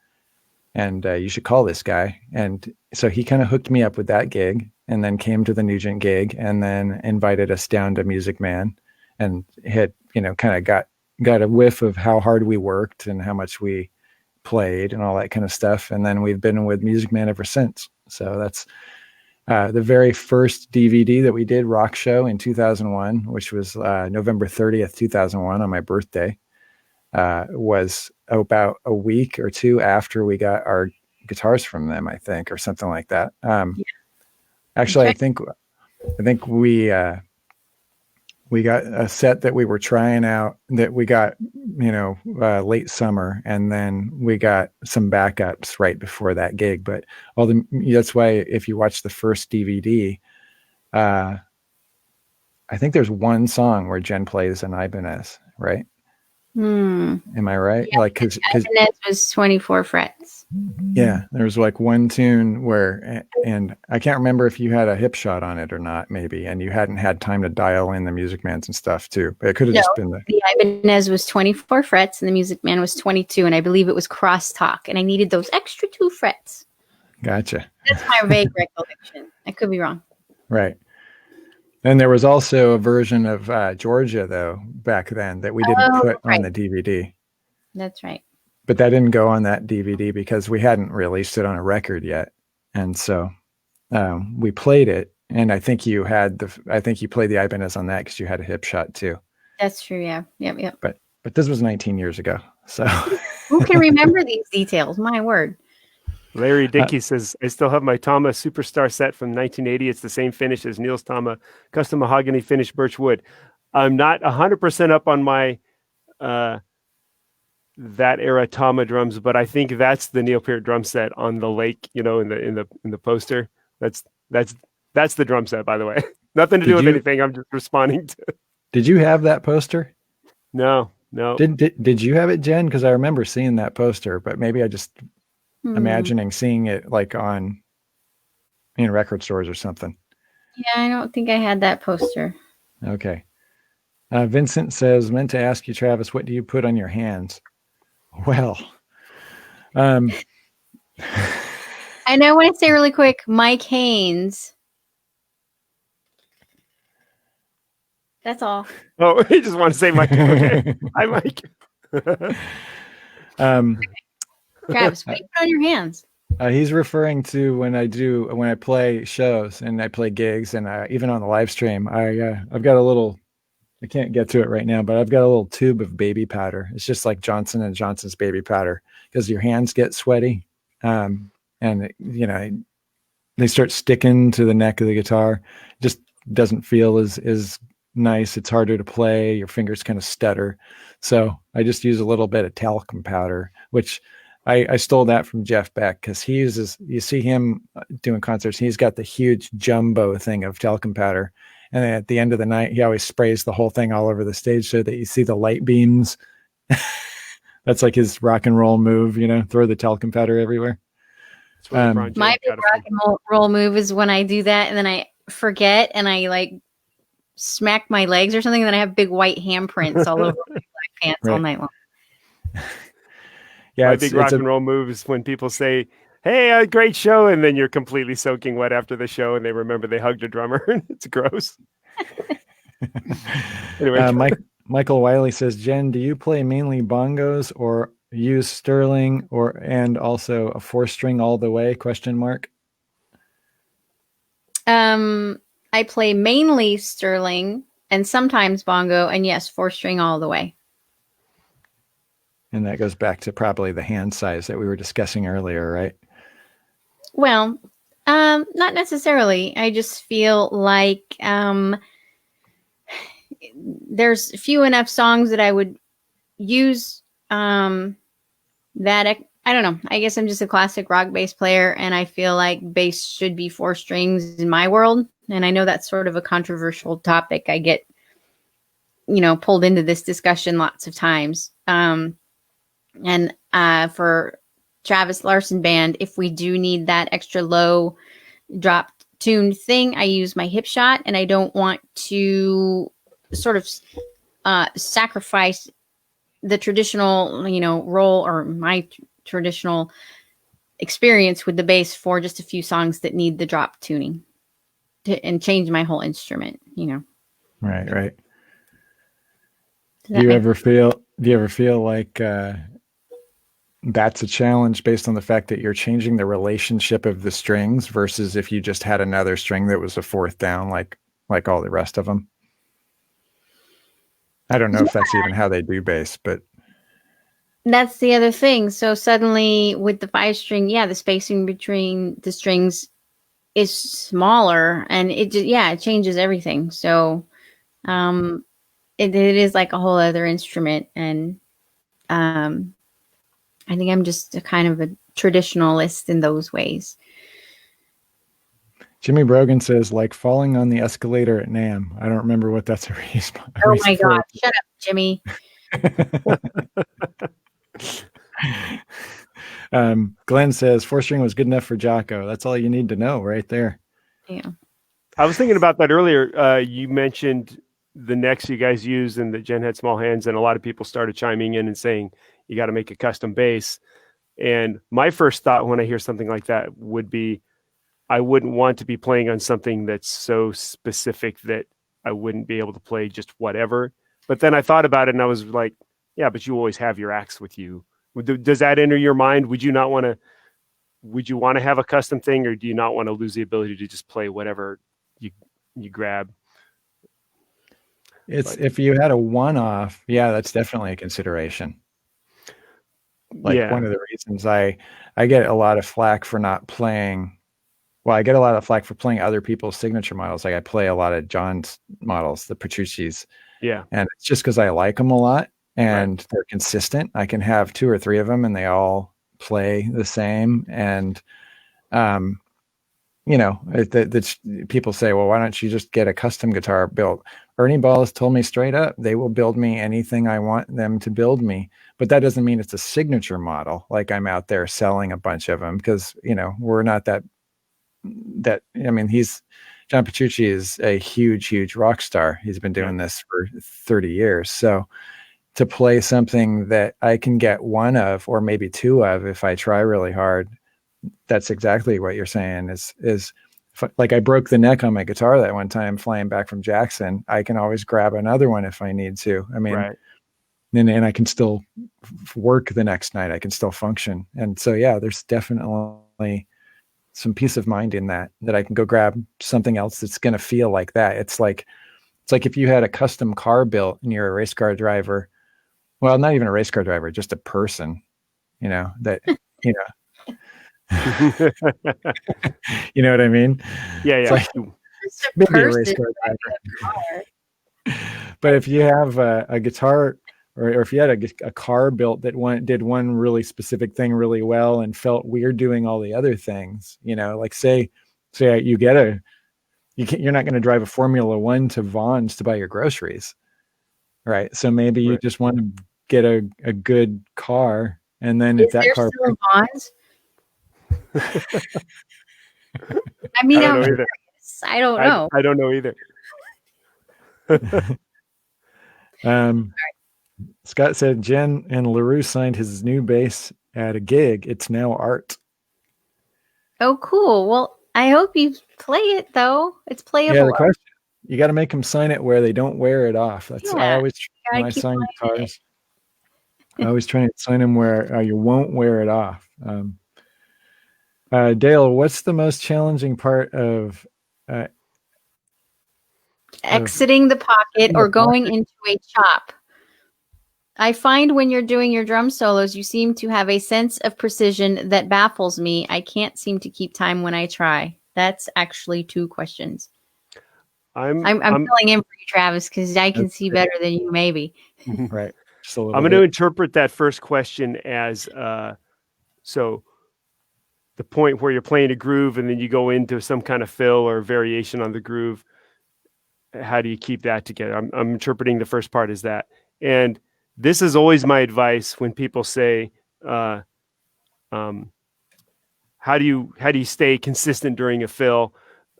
and you should call this guy." And so he kind of hooked me up with that gig, and then came to the Nugent gig, and then invited us down to Music Man, and had kind of got a whiff of how hard we worked and how much we played and all that kind of stuff. And then we've been with Music Man ever since. So that's the very first DVD that we did, Rock Show, in 2001, which was November 30th, 2001, on my birthday, was about a week or two after we got our guitars from them, I think, or something like that. Actually, I think we got a set that we were trying out that we got, late summer, and then we got some backups right before that gig. But that's why if you watch the first DVD, I think there's one song where Jen plays an Ibanez, right? Am I right? Yeah, like, because Ibanez was 24 frets. Yeah, there was like one tune where, and I can't remember if you had a hip shot on it or not, maybe, and you hadn't had time to dial in the Music Mans and stuff too. But it could have just been the Ibanez was 24 frets and the Music Man was 22, and I believe it was crosstalk, and I needed those extra 2 frets. Gotcha. That's my vague recollection. I could be wrong. Right. And there was also a version of Georgia, though, back then that we didn't put on the DVD. That's right. But that didn't go on that DVD because we hadn't released it on a record yet. And so we played it. And I think you played the Ibanez on that because you had a hip shot too. That's true. Yeah. Yep. But this was 19 years ago. So who can remember these details? My word. Larry Dickey says, I still have my Tama Superstar set from 1980. It's the same finish as Neil's Tama custom mahogany finished birch wood. I'm not 100% up on my that era Tama drums, but I think that's the Neil Peart drum set on the lake, in the poster. That's the drum set, by the way. Nothing to do with anything. I'm just responding to. Did you have that poster? No. Did you have it, Jen? Because I remember seeing that poster, but maybe I just imagining seeing it like in record stores or something. Yeah, I don't think I had that poster. Okay. Vincent says, meant to ask you, Travis, what do you put on your hands? Well, and I want to say really quick, Mike Haynes. That's all. Oh, you just want to say Mike. Okay. Hi, Mike. Travis, what do you put on your hands? He's referring to when I play shows and I play gigs, and even on the live stream, I've got a little, I can't get to it right now, but I've got a little tube of baby powder. It's just like Johnson & Johnson's baby powder, because your hands get sweaty. And they start sticking to the neck of the guitar. It just doesn't feel as nice. It's harder to play. Your fingers kind of stutter. So I just use a little bit of talcum powder, which I stole that from Jeff Beck because you see him doing concerts. He's got the huge jumbo thing of talcum powder. And then at the end of the night, he always sprays the whole thing all over the stage so that you see the light beams. That's like his rock and roll move, throw the talcum powder everywhere. My big rock and roll move is when I do that and then I forget and I like smack my legs or something, and then I have big white handprints all over my black pants all night long. Yeah, my big rock and roll move is when people say, "Hey, a great show," and then you're completely soaking wet after the show, and they remember they hugged a drummer. It's gross. Anyway, Michael Wiley says, "Jen, do you play mainly bongos or use Sterling and also a 4-string all the way?" ? I play mainly Sterling and sometimes bongo, and yes, 4-string all the way. And that goes back to probably the hand size that we were discussing earlier, right? Well, not necessarily. I just feel like there's few enough songs that I would use that I don't know. I guess I'm just a classic rock bass player, and I feel like bass should be 4 strings in my world. And I know that's sort of a controversial topic. I get, pulled into this discussion lots of times. And for Travis Larson Band, if we do need that extra low drop tune thing, I use my hip shot, and I don't want to sort of sacrifice the traditional, role or my traditional experience with the bass for just a few songs that need the drop tuning and change my whole instrument, Right. Do you ever feel like that's a challenge based on the fact that you're changing the relationship of the strings versus if you just had another string that was a 4th down, like all the rest of them? I don't know if that's even how they do bass, but that's the other thing. So suddenly with the 5-string, the spacing between the strings is smaller, and it changes everything. So it is like a whole other instrument, and I think I'm just a kind of a traditionalist in those ways. Jimmy Brogan says, like falling on the escalator at NAMM. I don't remember what that's a reason. Oh my God. Shut up, Jimmy. Glenn says 4-string was good enough for Jocko. That's all you need to know right there. Yeah. I was thinking about that earlier. You mentioned the necks you guys use and that Jen had small hands, and a lot of people started chiming in and saying, you got to make a custom bass. And my first thought when I hear something like that would be, I wouldn't want to be playing on something that's so specific that I wouldn't be able to play just whatever. But then I thought about it and I was like, yeah, but you always have your axe with you. Does that enter your mind? Would you want to have a custom thing, or do you not want to lose the ability to just play whatever you grab? If you had a one-off, that's definitely a consideration. One of the reasons I get a lot of flack for not playing. Well, I get a lot of flack for playing other people's signature models. Like I play a lot of John's models, the Petrucci's. Yeah. And it's just because I like them a lot and they're consistent. I can have 2 or 3 of them and they all play the same. And, people say, well, why don't you just get a custom guitar built? Ernie Ball has told me straight up, they will build me anything I want them to build me. But that doesn't mean it's a signature model. Like I'm out there selling a bunch of them because, we're not that John Petrucci is a huge rock star. He's been doing this for 30 years. So to play something that I can get 1 of, or maybe 2 of, if I try really hard, that's exactly what you're saying is like I broke the neck on my guitar that one time flying back from Jackson. I can always grab another one if I need to. And I can still work the next night. I can still function. And so, there's definitely some peace of mind in that I can go grab something else that's going to feel like that. It's like if you had a custom car built and you're a race car driver, well, not even a race car driver, just a person, you know what I mean? Yeah. Like, maybe a race car driver. But if you have a guitar or if you had a car built that did one really specific thing really well and felt weird doing all the other things, like say you get you're not going to drive a Formula One to Vaughn's to buy your groceries. Right. So maybe you just want to get a good car. And then if that car. Still Vaughn's? I mean, I don't know. I don't know either. Scott said Jen and LaRue signed his new bass at a gig. It's now art. Oh, cool. Well, I hope you play it though. It's playable. Yeah, the question, you got to make them sign it where they don't wear it off. That's I always when I sign guitars. I always try and sign them where you won't wear it off. Dale, what's the most challenging part of exiting the pocket or going into a chop? I find when you're doing your drum solos, you seem to have a sense of precision that baffles me. I can't seem to keep time when I try. That's actually 2 questions. I'm filling in for you, Travis, because I can see better than you, maybe. Right. I'm going to interpret that first question as so the point where you're playing a groove and then you go into some kind of fill or variation on the groove. How do you keep that together? I'm interpreting the first part as that. And this is always my advice when people say, how do you stay consistent during a fill?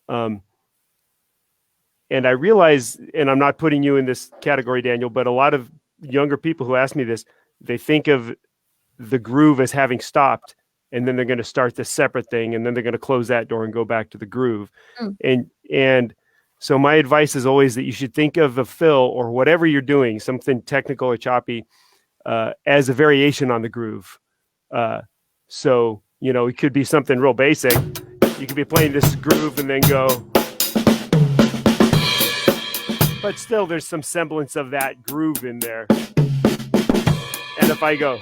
And I realize, and I'm not putting you in this category, Daniel, but a lot of younger people who ask me this, they think of the groove as having stopped, and then they're going to start this separate thing, and then they're going to close that door and go back to the groove. And so my advice is always that you should think of a fill or whatever you're doing, something technical or choppy, as a variation on the groove. So, it could be something real basic. You could be playing this groove and then go, but still there's some semblance of that groove in there. And if I go,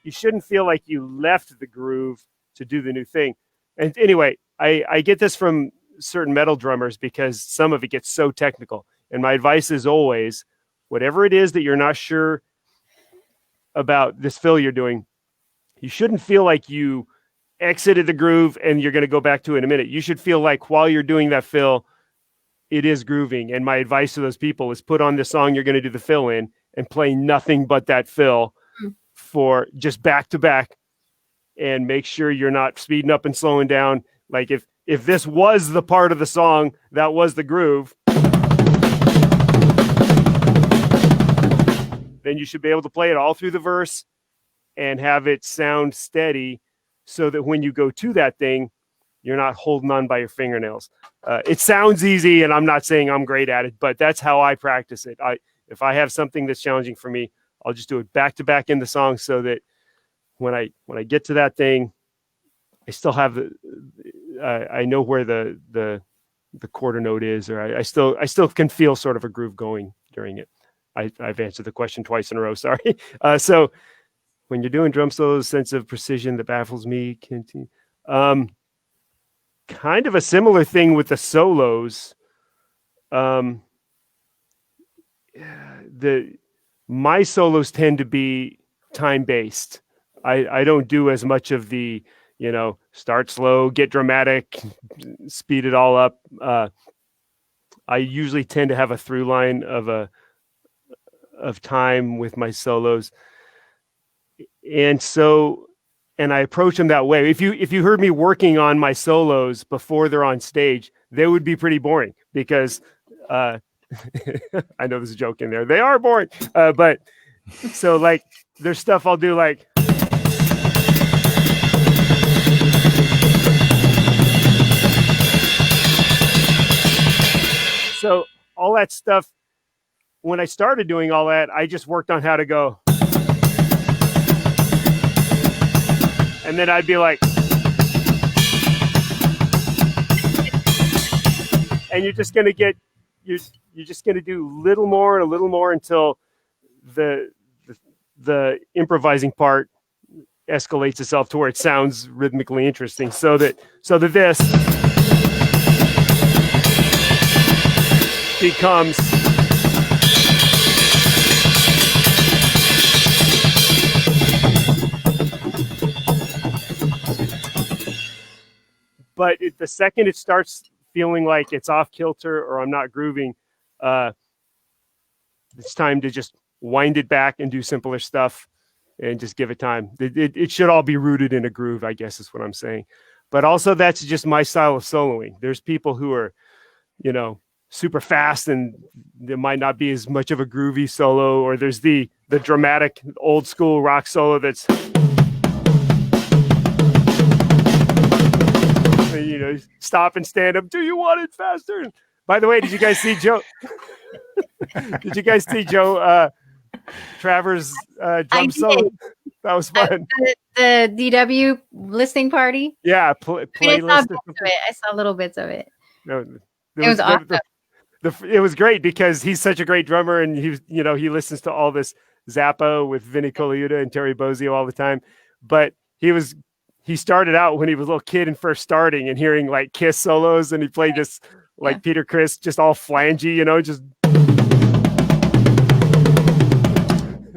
you shouldn't feel like you left the groove to do the new thing. And anyway, I get this from certain metal drummers because some of it gets so technical. And my advice is always, whatever it is that you're not sure about this fill you're doing, you shouldn't feel like you exited the groove and you're going to go back to it in a minute. You should feel like while you're doing that fill, it is grooving. And my advice to those people is put on the song you're going to do the fill in and play nothing but that fill for just back to back, and make sure you're not speeding up and slowing down. Like if this was the part of the song that was the groove, then you should be able to play it all through the verse and have it sound steady so that when you go to that thing, you're not holding on by your fingernails. It sounds easy, and I'm not saying I'm great at it, but that's how I practice it. If I have something that's challenging for me, I'll just do it back to back in the song so that when I get to that thing, I still have I know where the quarter note is, or I still can feel sort of a groove going during it. I've answered the question twice in a row. Sorry. So when you're doing drum solos, sense of precision that baffles me. Kind of a similar thing with the solos. My solos tend to be time based. I don't do as much of the, start slow, get dramatic, speed it all up. I usually tend to have a through line of time with my solos. And I approach them that way. If you heard me working on my solos before they're on stage, they would be pretty boring because I know there's a joke in there. They are boring. But so like there's stuff I'll do like, so all that stuff, when I started doing all that, I just worked on how to go. And then I'd be like, and you're just going to do little more and a little more until the improvising part escalates itself to where it sounds rhythmically interesting so that this becomes But the second it starts feeling like it's off kilter or I'm not grooving, it's time to just wind it back and do simpler stuff and just give it time. It should all be rooted in a groove, I guess is what I'm saying. But also that's just my style of soloing. There's people who are, super fast and there might not be as much of a groovy solo, or there's the dramatic old school rock solo that's, stop and stand up. Do you want it faster? By the way, did you guys see Joe? Did you guys see Joe Travers' drum solo? That was fun. The DW listening party. Yeah, playlist. I saw little bits of it. No, it was awesome. It was great because he's such a great drummer, and he listens to all this Zappo with Vinnie Colaiuta and Terry Bozzio all the time. But he started out when he was a little kid and first starting and hearing like Kiss solos, and he played this like Peter Criss, just all flangey, just.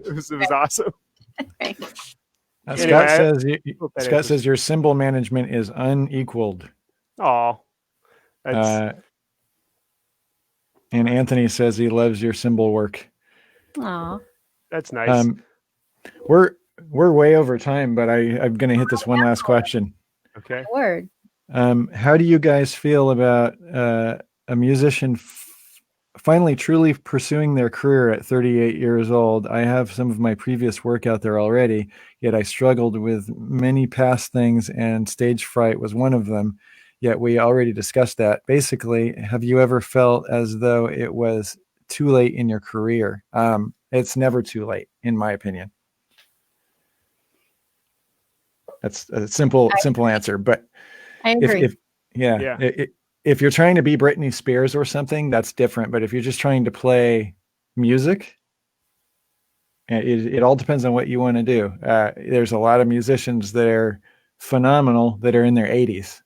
It was awesome. Scott says your cymbal management is unequaled. Oh, and Anthony says he loves your cymbal work. Oh, that's nice. We're way over time, but I'm going to hit this one last question. Okay. Word. How do you guys feel about a musician finally truly pursuing their career at 38 years old? I have some of my previous work out there already, yet I struggled with many past things, and stage fright was one of them. Yet we already discussed that. Basically, have you ever felt as though it was too late in your career? It's never too late, in my opinion. That's a simple answer. But I agree. If you're trying to be Britney Spears or something, that's different. But if you're just trying to play music, it all depends on what you want to do. There's a lot of musicians that are phenomenal that are in their 80s.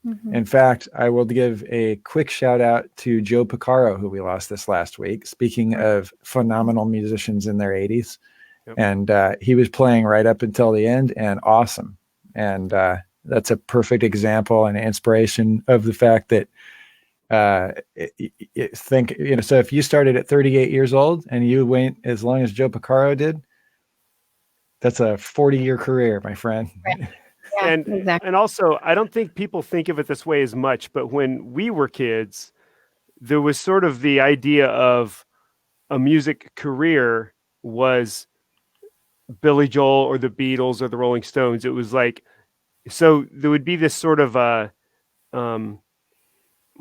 Mm-hmm. In fact, I will give a quick shout out to Joe Picaro, who we lost this last week. Speaking of phenomenal musicians in their 80s. Yep. And he was playing right up until the end, and awesome. And that's a perfect example and inspiration of the fact that so if you started at 38 years old and you went as long as Joe Picaro did, that's a 40-year career, my friend. Right. Yeah, exactly. And also, I don't think people think of it this way as much, but when we were kids, there was sort of the idea of a music career was Billy Joel or the Beatles or the Rolling Stones. It was like, so there would be this sort of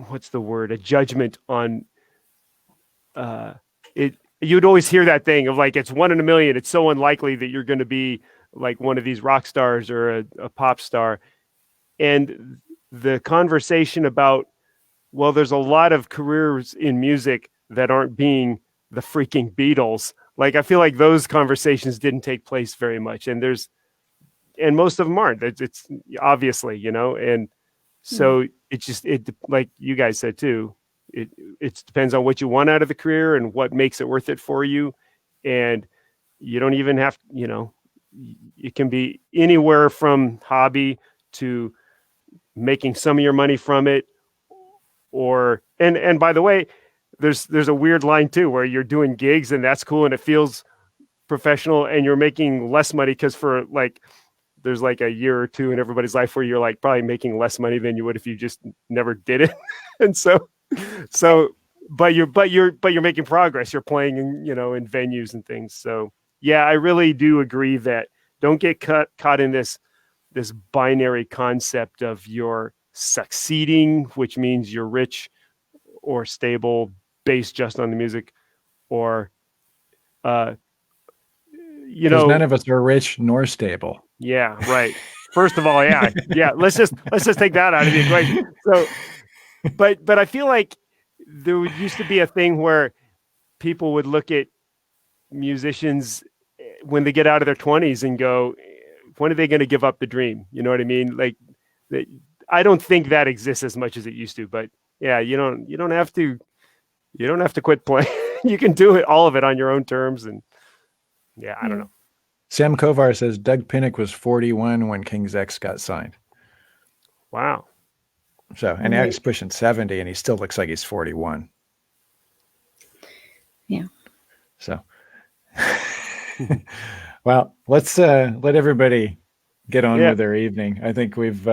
what's the word? A judgment on it. You'd always hear that thing of like, it's 1 in a million. It's so unlikely that you're going to be like one of these rock stars or a pop star. And the conversation about, well, there's a lot of careers in music that aren't being the freaking Beatles. Like, I feel like those conversations didn't take place very much. And most of them aren't. It's obviously, and so it like you guys said too, it depends on what you want out of the career and what makes it worth it for you. And you don't even have, it can be anywhere from hobby to making some of your money from it. Or, and by the way, there's a weird line too, where you're doing gigs and that's cool and it feels professional and you're making less money because there's like a year or two in everybody's life where you're like probably making less money than you would if you just never did it. And but you're making progress. You're playing in, in venues and things. So yeah, I really do agree that don't get caught in this binary concept of you're succeeding, which means you're rich or stable based just on the music, or none of us are rich nor stable. Yeah, right. First of all, yeah. Let's just take that out of the equation. So, but I feel like there used to be a thing where people would look at musicians when they get out of their 20s and go, when are they going to give up the dream? You know what I mean? Like, I don't think that exists as much as it used to. But yeah, you don't have to quit playing. You can do all of it on your own terms. And yeah, I don't know. Sam Kovar says Doug Pinnick was 41 when King's X got signed. Wow. So, and now he's pushing 70 and he still looks like he's 41. Yeah. So, well, let's let everybody get on with their evening. I think we've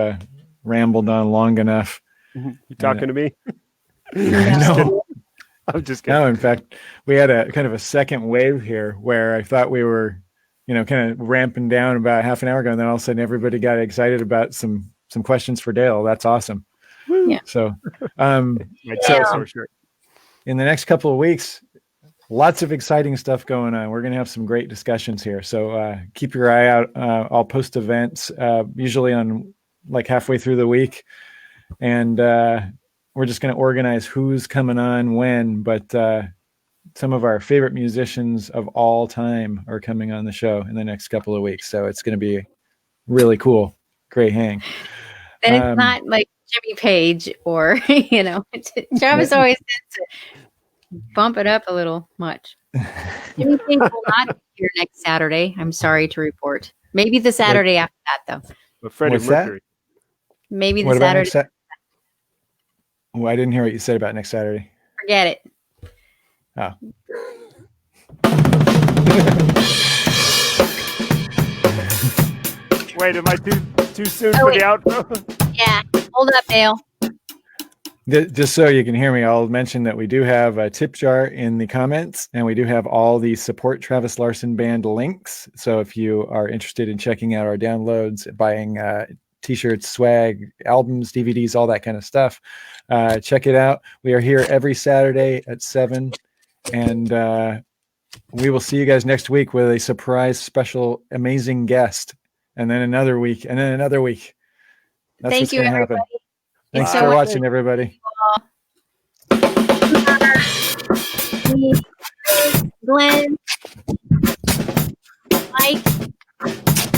rambled on long enough. You talking to me? No. I'm just kidding. No, in fact, we had a kind of a second wave here where I thought we were, kind of ramping down about half an hour ago, and then all of a sudden everybody got excited about some questions for Dale. That's awesome. Yeah. So, so in the next couple of weeks, lots of exciting stuff going on. We're going to have some great discussions here. So keep your eye out. I'll post events usually on like halfway through the week, and we're just going to organize who's coming on when. But some of our favorite musicians of all time are coming on the show in the next couple of weeks. So it's going to be really cool. Great hang. And it's not like Jimmy Page or, Travis always tends to bump it up a little much. Jimmy Page will not be here next Saturday. I'm sorry to report. Maybe the Saturday after that, though. But Freddie Mercury. Maybe the Saturday. Well, I didn't hear what you said about next Saturday. Forget it. Oh. Wait, am I too soon for the outro? Yeah. Hold up, Dale. Just so you can hear me, I'll mention that we do have a tip jar in the comments, and we do have all the support Travis Larson Band links. So if you are interested in checking out our downloads, buying t-shirts, swag, albums, DVDs, all that kind of stuff, check it out. We are here every Saturday at 7, and we will see you guys next week with a surprise, special, amazing guest, and then another week, and then another week. That's what's going to happen. Thanks for watching, everybody. Glenn, Mike.